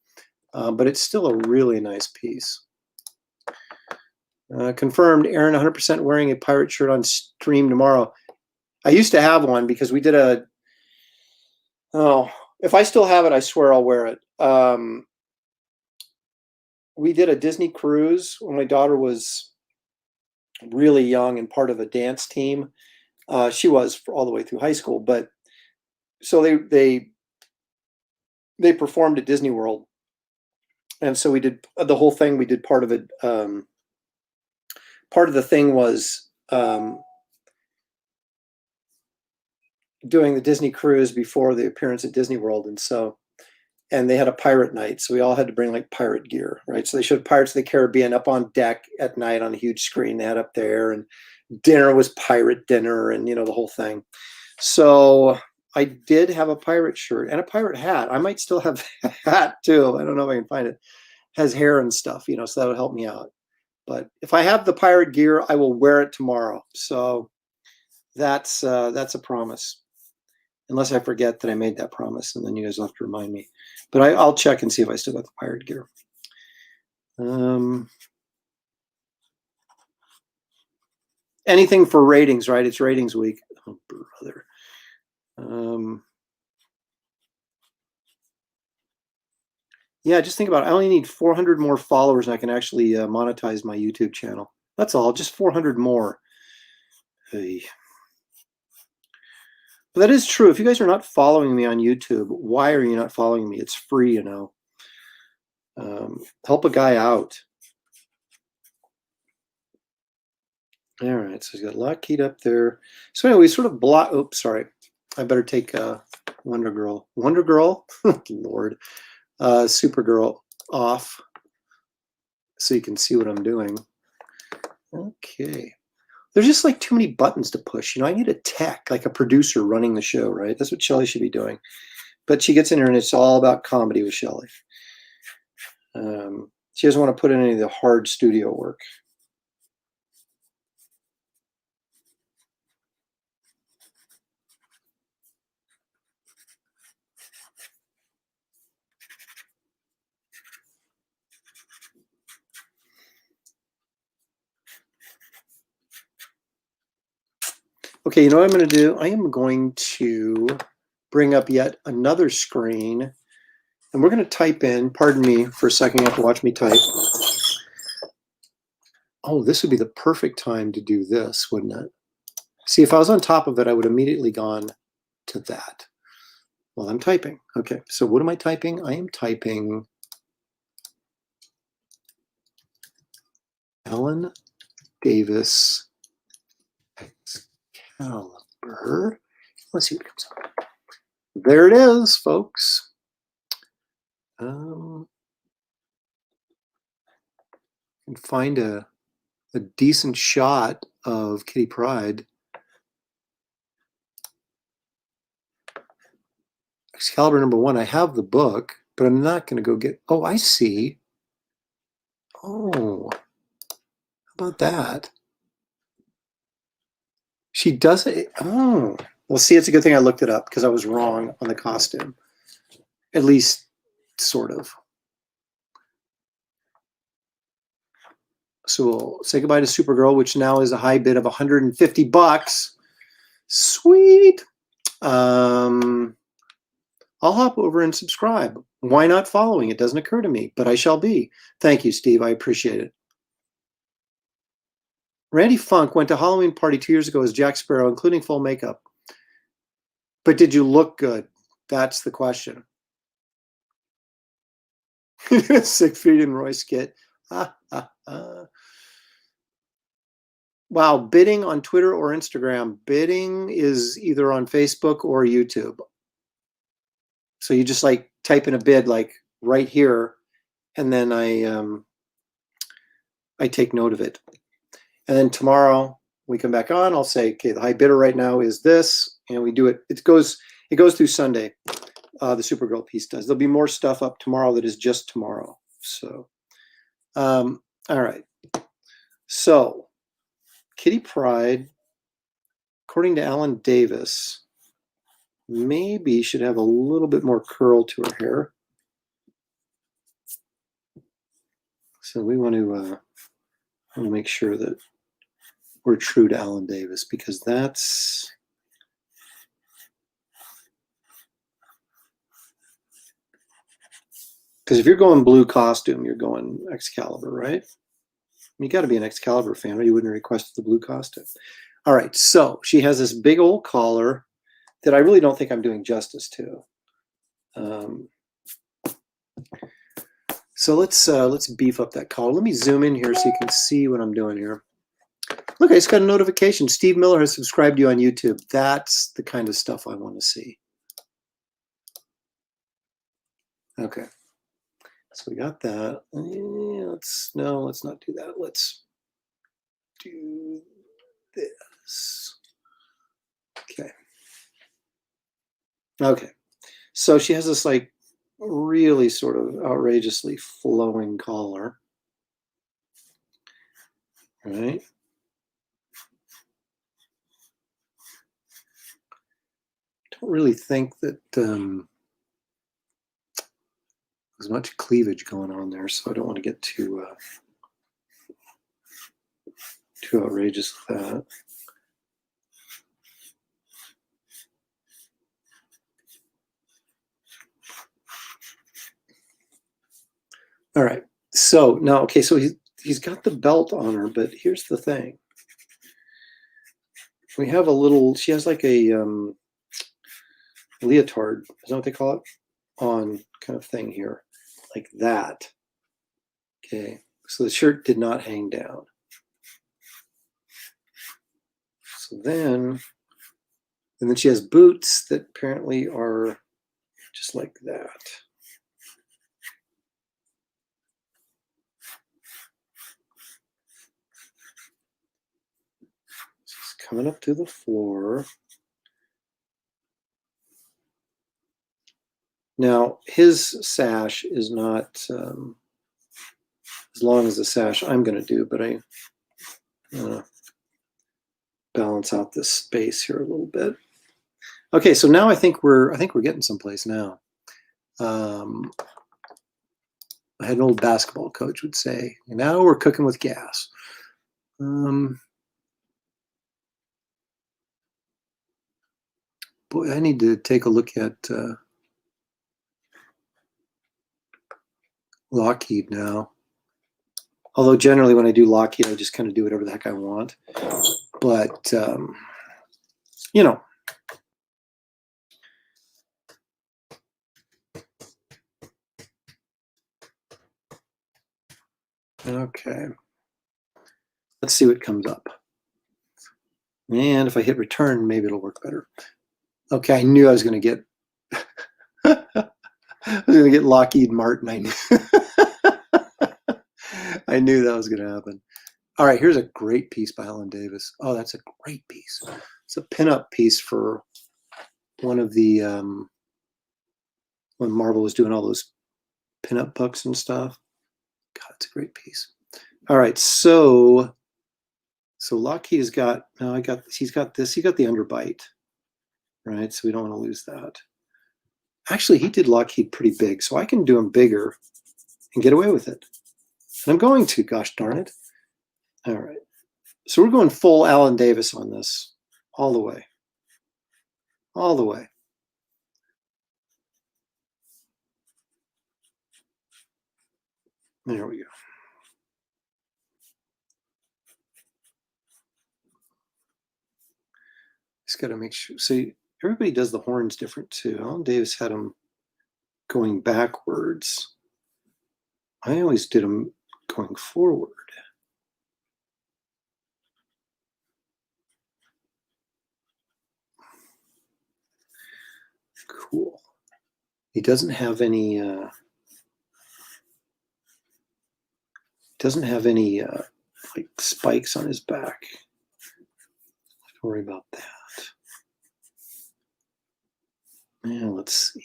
but it's still a really nice piece. Confirmed, Aaron 100% wearing a pirate shirt on stream tomorrow. I used to have one because we did a, oh, if I still have it, I swear I'll wear it. We did a Disney cruise when my daughter was really young and part of a dance team. She was all the way through high school, but so they performed at Disney World, and so we did the whole thing. We did part of it. Part of the thing was doing the Disney cruise before the appearance at Disney World, and they had a pirate night, so we all had to bring like pirate gear, right? So they showed Pirates of the Caribbean up on deck at night on a huge screen they had up there, and dinner was pirate dinner, and the whole thing. So I did have a pirate shirt and a pirate hat. I might still have a hat too. I don't know if I can find it. Has hair and stuff, so that would help me out. But if I have the pirate gear, I will wear it tomorrow. So that's a promise. Unless I forget that I made that promise, and then you guys will have to remind me. But I'll check and see if I still got the pirate gear. Anything for ratings, right? It's ratings week. Oh, brother. Yeah, just think about it. I only need 400 more followers, and I can actually monetize my YouTube channel. That's all. Just 400 more. Hey. But that is true. If you guys are not following me on YouTube, why are you not following me? It's free, help a guy out. All right, so he's got a lot keyed up there. So anyway, we sort of block. Oops, sorry. I better take Wonder Girl, Lord, Supergirl off so you can see what I'm doing. Okay. There's just like too many buttons to push. I need a tech, like a producer running the show, right? That's what Shelley should be doing. But she gets in here and it's all about comedy with Shelley. She doesn't want to put in any of the hard studio work. Okay, you know what I'm going to do? I am going to bring up yet another screen, and we're going to type in, pardon me for a second, you have to watch me type. Oh, this would be the perfect time to do this, wouldn't it? See, if I was on top of it, I would have immediately gone to that. Well, I'm typing. Okay, so what am I typing? I am typing Ellen Davis Excalibur. Let's see what comes up. There it is, folks. And find a decent shot of Kitty Pryde. Excalibur #1. I have the book, but I'm not going to go get. Oh, I see. Oh, how about that? She does it. Oh, well, see, it's a good thing I looked it up because I was wrong on the costume. At least, sort of. So we'll say goodbye to Supergirl, which now is a high bid of $150. Sweet. I'll hop over and subscribe. Why not following? It doesn't occur to me, but I shall be. Thank you, Steve. I appreciate it. Randy Funk went to Halloween party 2 years ago as Jack Sparrow, including full makeup. But did you look good? That's the question. Siegfried and Roy skit. Wow, bidding on Twitter or Instagram. Bidding is either on Facebook or YouTube. So you just like type in a bid like right here, and then I take note of it. And then tomorrow we come back on, I'll say, okay, the high bidder right now is this, and we do it. It goes through Sunday. The Supergirl piece does. There'll be more stuff up tomorrow that is just tomorrow. So, all right. So, Kitty Pryde, according to Alan Davis, maybe should have a little bit more curl to her hair. So we want to make sure that we're true to Alan Davis, because that's because if you're going blue costume, you're going Excalibur, right? You got to be an Excalibur fan, or you wouldn't have requested the blue costume. All right, so she has this big old collar that I really don't think I'm doing justice to. So let's beef up that collar. Let me zoom in here so you can see what I'm doing here. Look, I just got a notification. Steve Miller has subscribed to you on YouTube. That's the kind of stuff I want to see. Okay. So we got that. Let's not do that. Let's do this. Okay. Okay. So she has this like really sort of outrageously flowing collar. Right? Don't really think that there's much cleavage going on there, so I don't want to get too outrageous with that. All right. So now, okay, so he's got the belt on her, but here's the thing. We have a little. She has like a leotard. Is that what they call it? On kind of thing here, like that. Okay. So the shirt did not hang down. So then she has boots that apparently are just like that. She's coming up to the floor. Now, his sash is not as long as the sash I'm going to do, but I balance out this space here a little bit. Okay, so now I think we're getting someplace now. I had an old basketball coach would say, now we're cooking with gas. Boy, I need to take a look at Lockheed now. Although generally when I do Lockheed, I just kind of do whatever the heck I want. But, you know. Okay. Let's see what comes up. And if I hit return, maybe it'll work better. Okay, I knew I was going to get Lockheed Martin. I knew that was going to happen. All right, here's a great piece by Alan Davis. Oh, that's a great piece. It's a pinup piece for one of the when Marvel was doing all those pinup books and stuff. God, it's a great piece. All right, so Lockheed has got he's got this. He got the underbite, right? So we don't want to lose that. Actually, he did Lockheed pretty big, so I can do him bigger and get away with it. And I'm going to, gosh darn it. All right. So we're going full Alan Davis on this all the way. All the way. There we go. Just got to make sure. See, everybody does the horns different too. Alan Davis had them going backwards. I always did them going forward. Cool. He doesn't have any like spikes on his back. Don't worry about that. Yeah, let's see.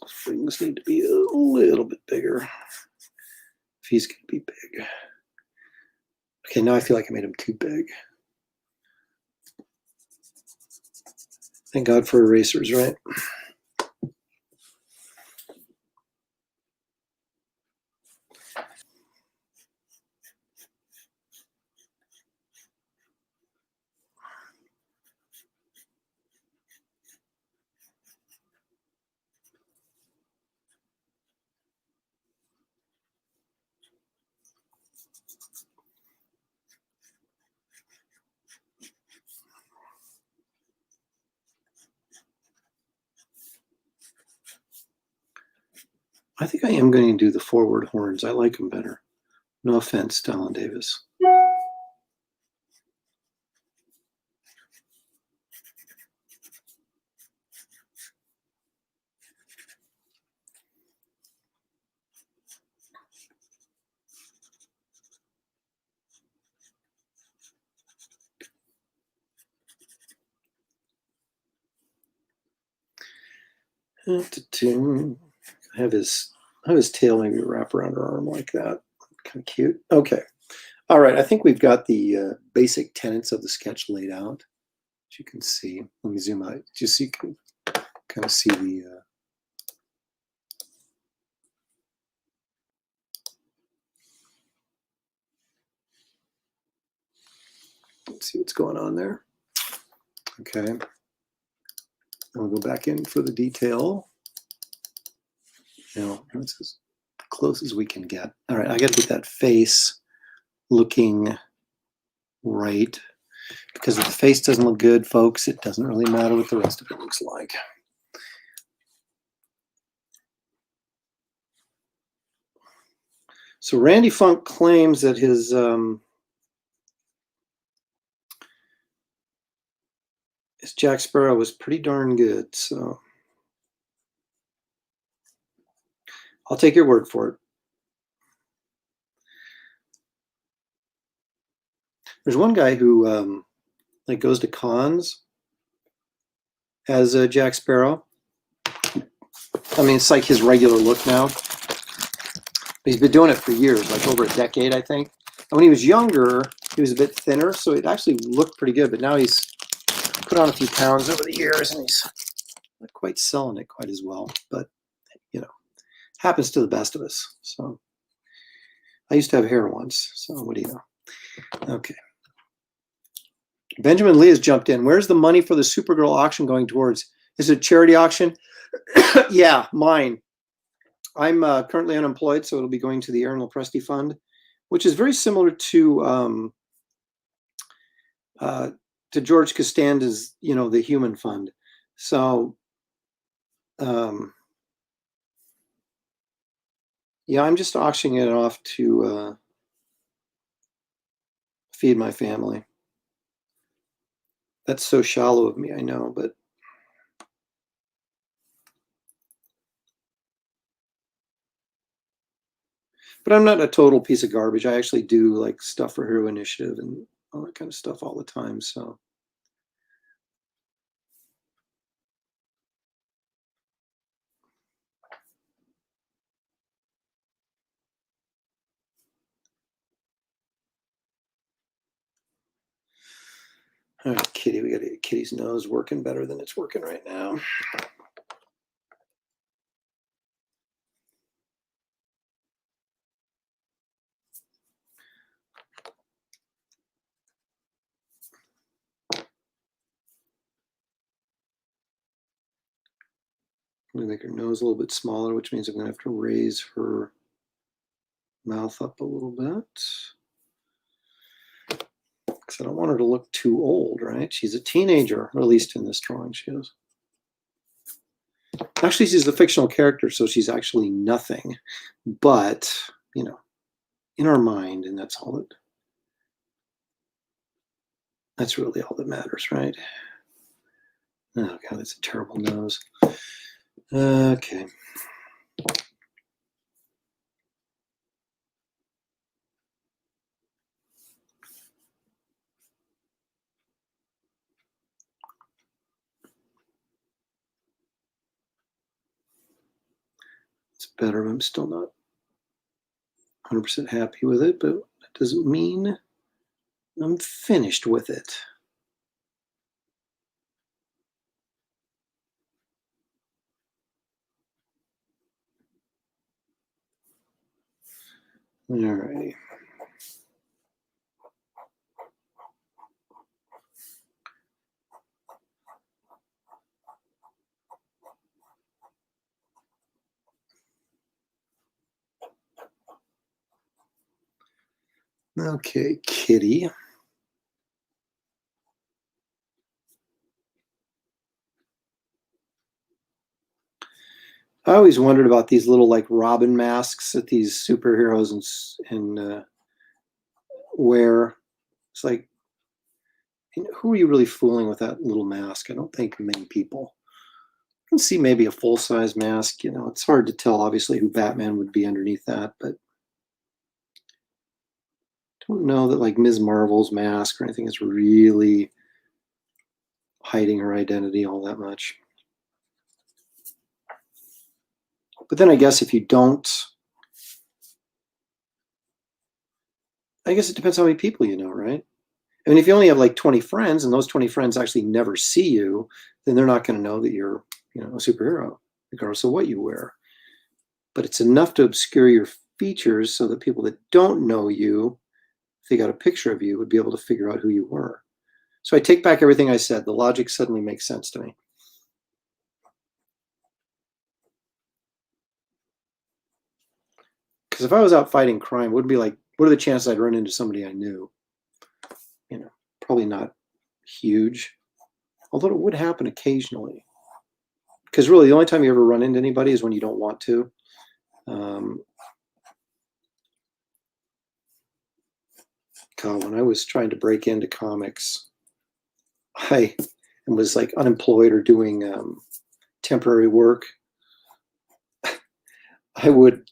Those wings need to be a little bit bigger if he's going to be big. Okay, now I feel like I made him too big. Thank God for erasers, right? I think I am going to do the forward horns. I like them better. No offense, Alan Davis. Have his tail maybe wrap around her arm like that. Kind of cute. Okay. All right. I think we've got the basic tenets of the sketch laid out. As you can see, let me zoom out just so you can kind of see the let's see what's going on there. Okay. I'll go back in for the detail. Now, that's as close as we can get. All right, I got to get that face looking right. Because if the face doesn't look good, folks, it doesn't really matter what the rest of it looks like. So Randy Funk claims that his Jack Sparrow was pretty darn good. So I'll take your word for it. There's one guy who like goes to cons as Jack Sparrow. I mean, it's like his regular look now. But he's been doing it for years, like over a decade, I think. And when he was younger, he was a bit thinner, so it actually looked pretty good. But now he's put on a few pounds over the years, and he's not quite selling it quite as well. But, you know, happens to the best of us. So I used to have hair once, so what do you know? Okay. Benjamin Lee has jumped in. Where's the money for the Supergirl auction going towards? Is it a charity auction? Yeah, mine. I'm currently unemployed, so it'll be going to the Aaron Lopresti Fund, which is very similar to George Costanza's, you know, the Human Fund. So, yeah, I'm just auctioning it off to feed my family. That's so shallow of me, I know, but I'm not a total piece of garbage. I actually do like stuff for Hero Initiative and all that kind of stuff all the time. So. All right, Kitty, we got to get Kitty's nose working better than it's working right now. I'm gonna make her nose a little bit smaller, which means I'm gonna have to raise her mouth up a little bit. Because I don't want her to look too old, right? She's a teenager, or at least in this drawing she is. Actually, she's a fictional character, so she's actually nothing. But, you know, in our mind, and that's all it. That's really all that matters, right? Oh, God, that's a terrible nose. Okay. It's better. I'm still not 100% happy with it, but that doesn't mean I'm finished with it. All right. Okay, kitty. I always wondered about these little like Robin masks that these superheroes and wear. It's like, who are you really fooling with that little mask? I don't think many people. I can see maybe a full-size mask. It's hard to tell, obviously, who Batman would be underneath that, but I don't know that like Ms. Marvel's mask or anything is really hiding her identity all that much. But then I guess if you don't, I guess it depends how many people you know, right? I mean, if you only have like 20 friends and those 20 friends actually never see you, then they're not going to know that you're, a superhero, regardless of what you wear. But it's enough to obscure your features so that people that don't know you, if they got a picture of you, would be able to figure out who you were. So I take back everything I said. The logic suddenly makes sense to me. Because if I was out fighting crime, it would be like, what are the chances I'd run into somebody I knew? Probably not huge, although it would happen occasionally. Because really, the only time you ever run into anybody is when you don't want to. God, when I was trying to break into comics, I was like unemployed or doing temporary work. I would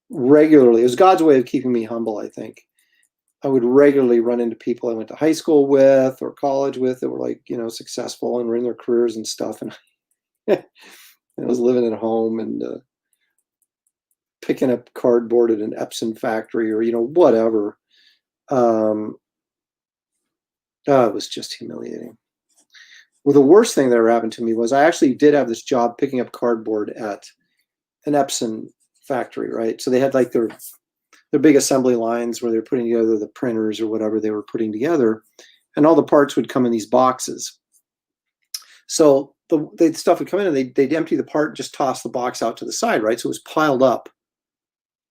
regularly, it was God's way of keeping me humble, I think. I would regularly run into people I went to high school with or college with that were like, successful and were in their careers and stuff. And I was living at home and picking up cardboard at an Epson factory or, whatever. It was just humiliating. Well, the worst thing that ever happened to me was I actually did have this job picking up cardboard at an Epson factory, right? So they had like their big assembly lines where they're putting together the printers or whatever they were putting together, and all the parts would come in these boxes. So the stuff would come in and they'd empty the part and just toss the box out to the side, right? So it was piled up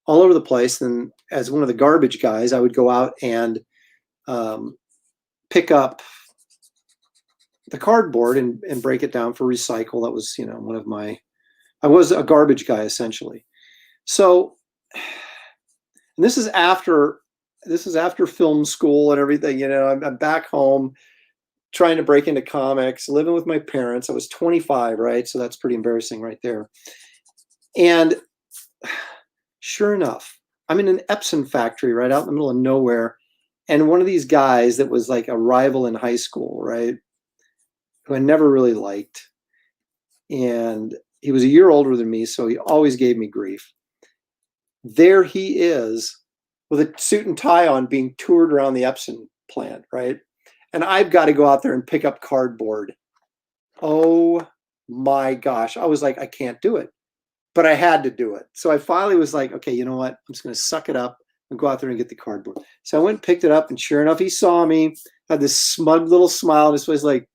all over the place. And as one of the garbage guys, I would go out and pick up the cardboard and break it down for recycle. That was, I was a garbage guy essentially. So, and this is after film school and everything, I'm back home trying to break into comics, living with my parents. I was 25, right? So that's pretty embarrassing right there. And sure enough, I'm in an Epson factory right out in the middle of nowhere. And one of these guys that was like a rival in high school, right, who I never really liked. And he was a year older than me, so he always gave me grief. There he is with a suit and tie on being toured around the Epson plant, right? And I've got to go out there and pick up cardboard. Oh my gosh. I was like, I can't do it. But I had to do it. So I finally was like, okay, you know what? I'm just going to suck it up and go out there and get the cardboard. So I went and picked it up, and sure enough, he saw me, had this smug little smile, and was like,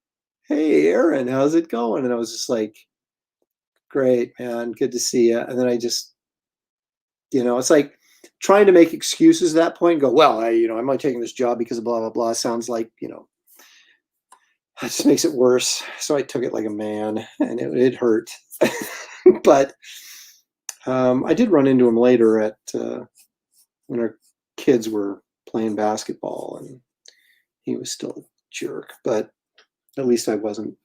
hey, Aaron, how's it going? And I was just like, great, man, good to see you. And then I just, it's like trying to make excuses at that point and go, well, I'm only taking this job because of blah, blah, blah. Sounds like, it just makes it worse. So I took it like a man, and it hurt. But I did run into him later at when our kids were playing basketball, and he was still a jerk, but at least I wasn't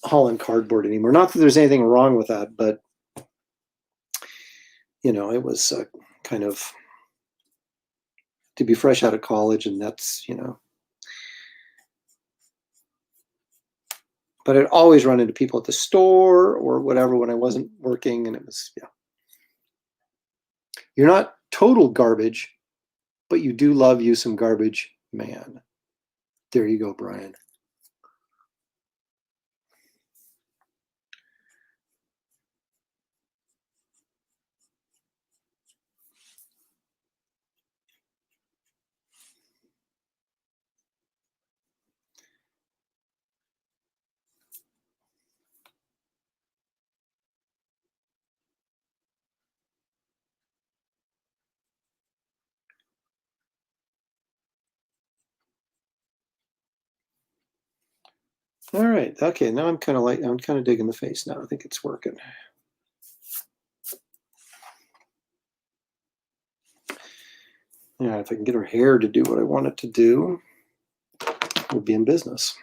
hauling cardboard anymore. Not that there's anything wrong with that, but it was kind of to be fresh out of college, and that's but I'd always run into people at the store or whatever when I wasn't working, and it was You're not total garbage, but you do love you some garbage man. There you go, Brian. All right. Okay. Now I'm kind of digging the face now. I think it's working. Yeah, if I can get her hair to do what I want it to do, we'll be in business.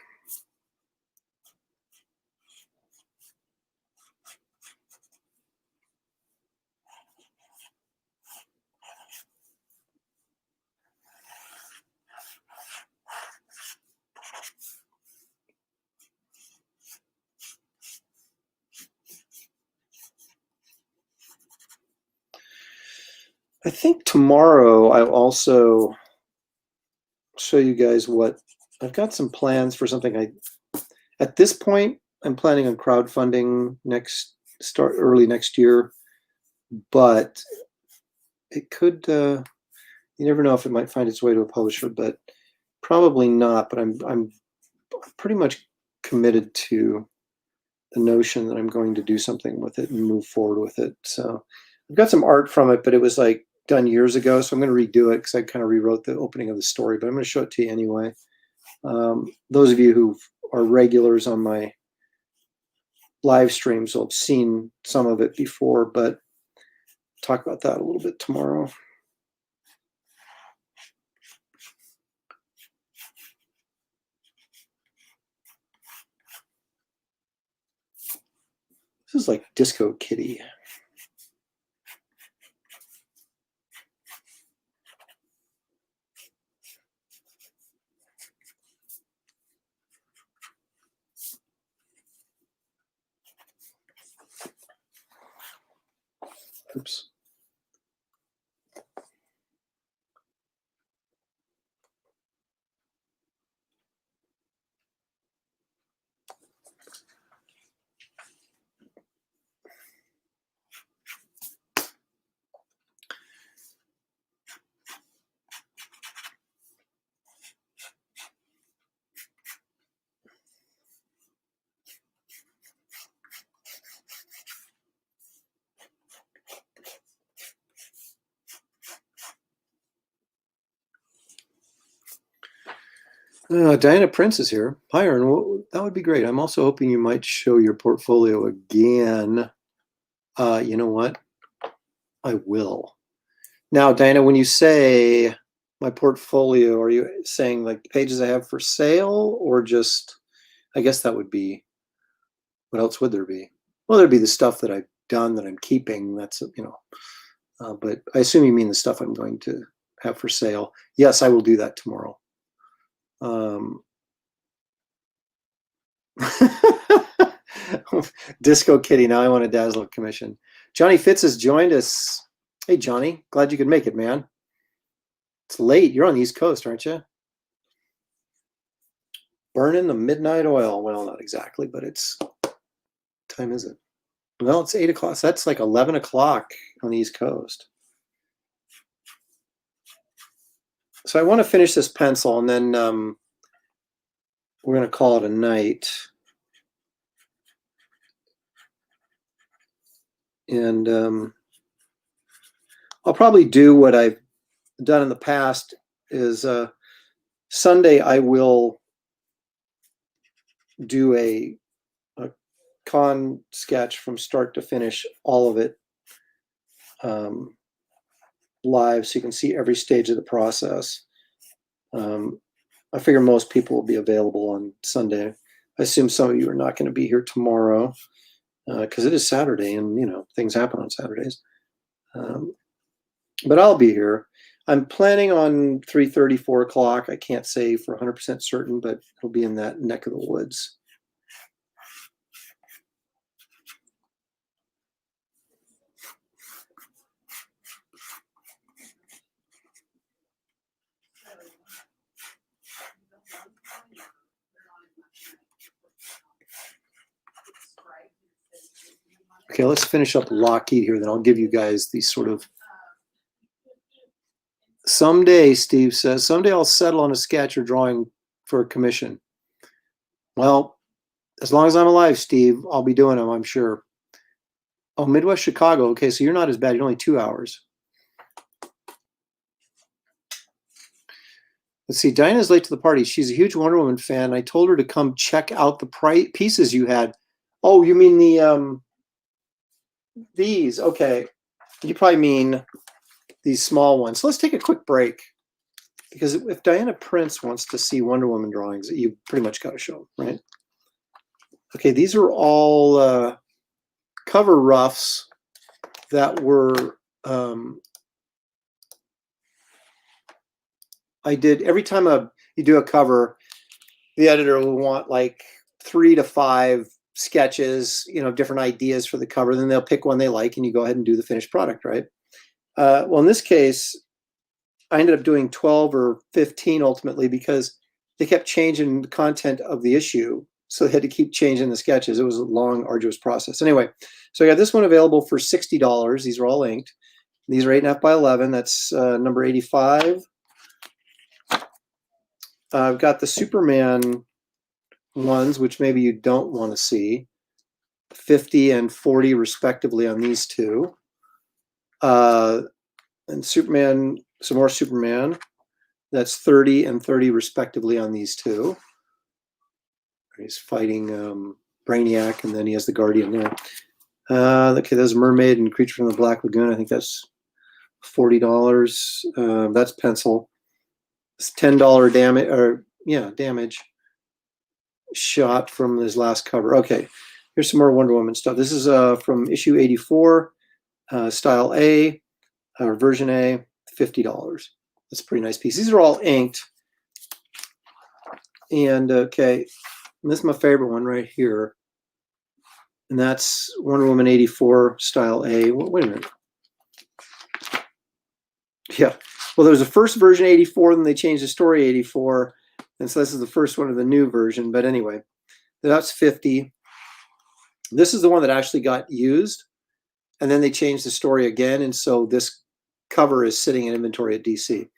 I think tomorrow I'll also show you guys what I've got some plans for something at this point I'm planning on crowdfunding early next year, but it could you never know if it might find its way to a publisher, but probably not. But I'm pretty much committed to the notion that I'm going to do something with it and move forward with it. So I've got some art from it, but it was like done years ago, so I'm going to redo it because I kind of rewrote the opening of the story, but I'm going to show it to you anyway. Those of you who are regulars on my live streams will have seen some of it before, but talk about that a little bit tomorrow. This is like Disco Kitty. Oops. Diana Prince is here. Hi, Aaron. Well, that would be great. I'm also hoping you might show your portfolio again. You know what? I will. Now, Diana, when you say my portfolio, are you saying like the pages I have for sale, or just, I guess that would be, what else would there be? Well, there'd be the stuff that I've done that I'm keeping. That's, but I assume you mean the stuff I'm going to have for sale. Yes, I will do that tomorrow. Disco Kitty, now I want a Dazzler commission. Johnny Fitz has joined us. Hey, Johnny, glad you could make it, man. It's late. You're on the East Coast, aren't you? Burning the midnight oil. Well, not exactly, but it's, what time is it? Well, it's 8 o'clock. So that's like 11 o'clock on the East Coast. So I want to finish this pencil, and then we're going to call it a night. And I'll probably do what I've done in the past is Sunday I will do a con sketch from start to finish, all of it live, so you can see every stage of the process. I figure most people will be available on Sunday. I assume some of you are not going to be here tomorrow because it is Saturday, and things happen on Saturdays. But I'll be here. I'm planning on 3:30, 4 o'clock. I can't say for 100% certain, but it'll be in that neck of the woods. Okay, let's finish up Lockheed here, then I'll give you guys these sort of... Someday, Steve says, someday I'll settle on a sketch or drawing for a commission. Well, as long as I'm alive, Steve, I'll be doing them, I'm sure. Oh, Midwest Chicago. Okay, so you're not as bad. You're only 2 hours. Let's see. Diana's late to the party. She's a huge Wonder Woman fan. I told her to come check out the pieces you had. Oh, you mean these? Okay. You probably mean these small ones. So let's take a quick break, because if Diana Prince wants to see Wonder Woman drawings, you pretty much got to show them, right? Okay, these are all cover roughs that were I did. Every time you do a cover, the editor will want like 3 to 5 sketches, different ideas for the cover. Then they'll pick one they like, and you go ahead and do the finished product, right? Well, in this case, I ended up doing 12 or 15 ultimately, because they kept changing the content of the issue. So they had to keep changing the sketches. It was a long, arduous process. Anyway, so I got this one available for $60. These are all inked. These are 8.5 by 11. That's number 85. I've got the Superman ones, which maybe you don't want to see. 50 and 40 respectively on these two. And Superman, some more Superman. That's 30 and 30 respectively on these two. He's fighting Brainiac, and then he has the Guardian there. Okay, there's Mermaid and Creature from the Black Lagoon. I think that's $40. That's pencil. It's $10 damage, damage shot from this last cover. Okay, here's some more Wonder Woman stuff. This is from issue 84, style A, or version A, $50. That's a pretty nice piece. These are all inked. And okay, and this is my favorite one right here. And that's Wonder Woman 84, style A. Wait a minute. Yeah. Well, there was a first version 84, then they changed the story 84. And so this is the first one of the new version. But anyway, that's 50. This is the one that actually got used. And then they changed the story again. And so this cover is sitting in inventory at DC.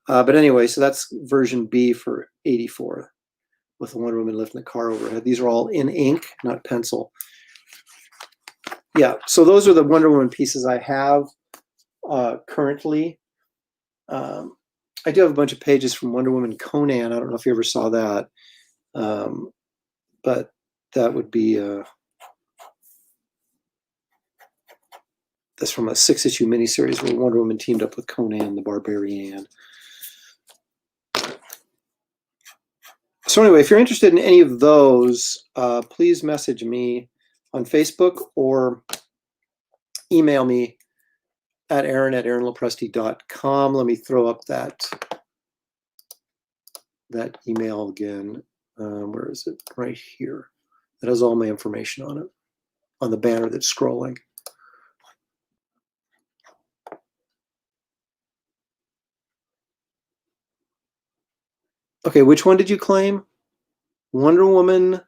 But anyway, so that's version B for 84, with the Wonder Woman lifting the car overhead. These are all in ink, not pencil. Yeah, so those are the Wonder Woman pieces I have currently. I do have a bunch of pages from Wonder Woman Conan. I don't know if you ever saw that. But that would be... that's from a 6-issue miniseries where Wonder Woman teamed up with Conan the Barbarian. So anyway, if you're interested in any of those, please message me on Facebook or email me at aaron@aaronlopresti.com. Let me throw up that email again. Where is it? Right here. That has all my information on it, on the banner that's scrolling. Okay, which one did you claim? Wonder Woman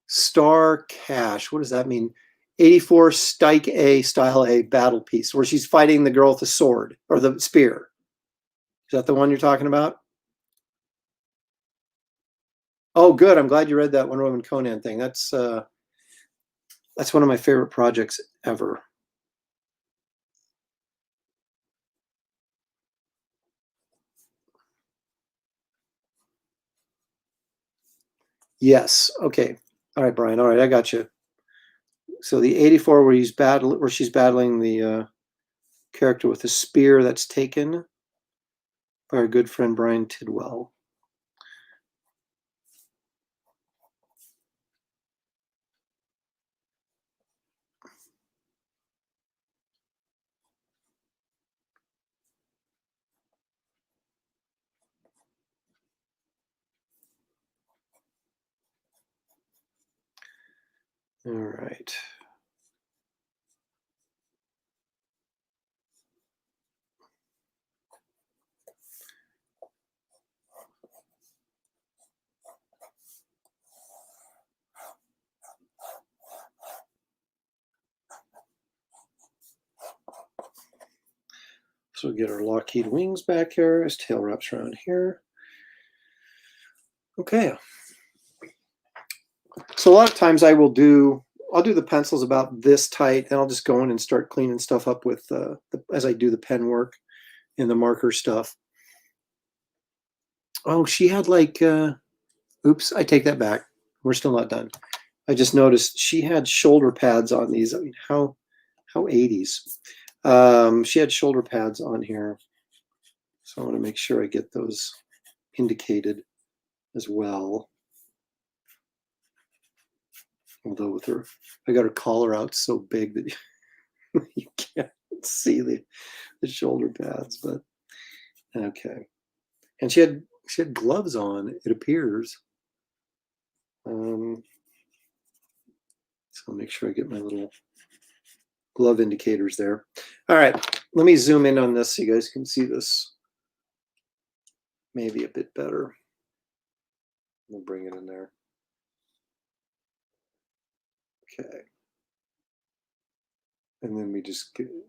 Star Cash. What does that mean? 84 Stike A, Style A battle piece, where she's fighting the girl with the sword or the spear. Is that the one you're talking about? Oh, good. I'm glad you read that Wonder Woman Conan thing. That's one of my favorite projects ever. Yes. Okay. All right, Brian. All right, I got you. So the 84 where she's battling the character with the spear, that's taken by our good friend Brian Tidwell. All right. So we'll get our Lockheed wings back here. His tail wraps around here. Okay. So a lot of times I'll do the pencils about this tight, and I'll just go in and start cleaning stuff up with as I do the pen work and the marker stuff. Oh, she had like, oops, I take that back. We're still not done. I just noticed she had shoulder pads on these. I mean, how 80s. She had shoulder pads on here. So I want to make sure I get those indicated as well. Although with her, I got her collar out so big that you can't see the shoulder pads, but okay. And she had gloves on, it appears. So I'll make sure I get my little glove indicators there. All right, let me zoom in on this so you guys can see this maybe a bit better. We'll bring it in there. Okay. And then we just and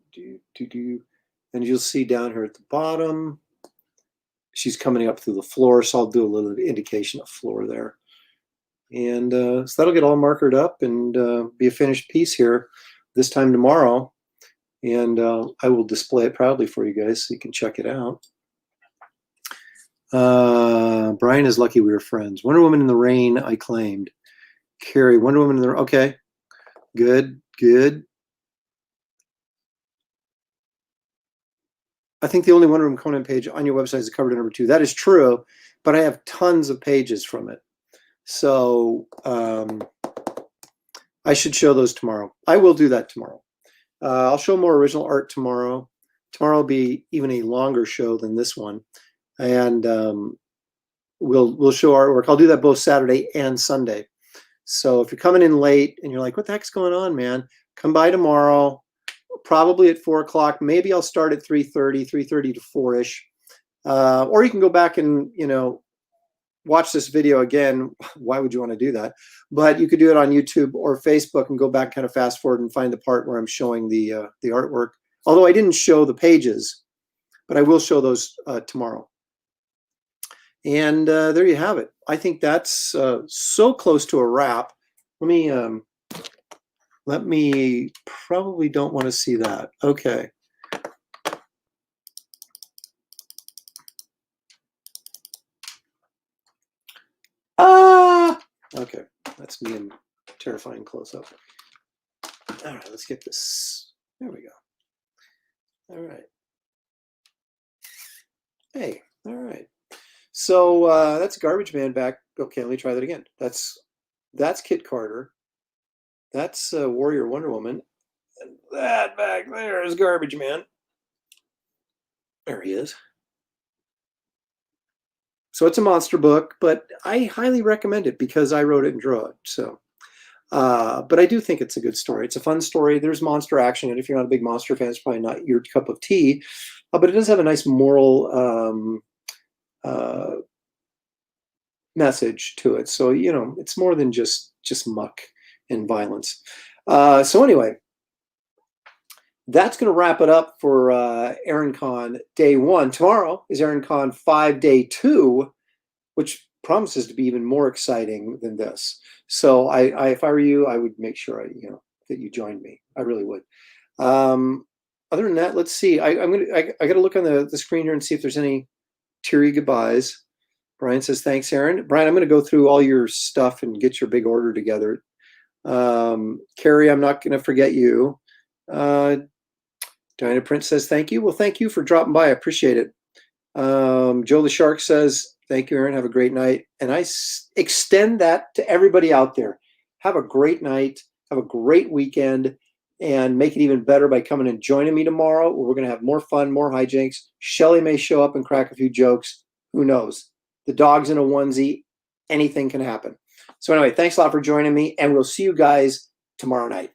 you'll see down here at the bottom, she's coming up through the floor, so I'll do a little indication of floor there. And so that'll get all markered up and be a finished piece here this time tomorrow. And I will display it proudly for you guys so you can check it out. Brian is lucky we were friends. Wonder Woman in the Rain, I claimed. Carrie, Wonder Woman in the Rain. Okay, good, good. I think the only Wonder Woman Conan page on your website is covered in number 2. That is true, but I have tons of pages from it. So I should show those tomorrow. I will do that tomorrow. I'll show more original art tomorrow. Tomorrow will be even a longer show than this one. And we'll show artwork. I'll do that both Saturday and Sunday. So if you're coming in late and you're like, what the heck's going on, man? Come by tomorrow, probably at 4 o'clock. Maybe I'll start at 3:30 to 4-ish. Or you can go back and, watch this video again. Why would you want to do that? But you could do it on YouTube or Facebook and go back, kind of fast forward and find the part where I'm showing the artwork. Although I didn't show the pages, but I will show those tomorrow. And there you have it. I think that's so close to a wrap. Let me probably don't want to see that. Okay. Okay, that's me in terrifying close-up. All right, let's get this. There we go. All right. Hey, all right. So that's Garbage Man back. Okay, let me try that again. That's Kit Carter. That's Warrior Wonder Woman. And that back there is Garbage Man. There he is. So it's a monster book, but I highly recommend it because I wrote it and drew it. So, but I do think it's a good story. It's a fun story. There's monster action, and if you're not a big monster fan, it's probably not your cup of tea. But it does have a nice moral message to it. So it's more than just muck and violence. So anyway, that's going to wrap it up for ErinCon Day 1. Tomorrow is ErinCon 5 Day 2, which promises to be even more exciting than this. So I if I were you, I would make sure that you joined me. I really would. Other than that, let's see. I got to look on the screen here and see if there's any teary goodbyes. Brian says, thanks, Erin. Brian, I'm going to go through all your stuff and get your big order together. Carrie, I'm not going to forget you. Diana Prince says, thank you. Well, thank you for dropping by. I appreciate it. Joe the Shark says, thank you, Erin. Have a great night. And I extend that to everybody out there. Have a great night. Have a great weekend. And make it even better by coming and joining me tomorrow, where we're going to have more fun, more hijinks. Shelly may show up and crack a few jokes. Who knows? The dog's in a onesie. Anything can happen. So anyway, thanks a lot for joining me. And we'll see you guys tomorrow night.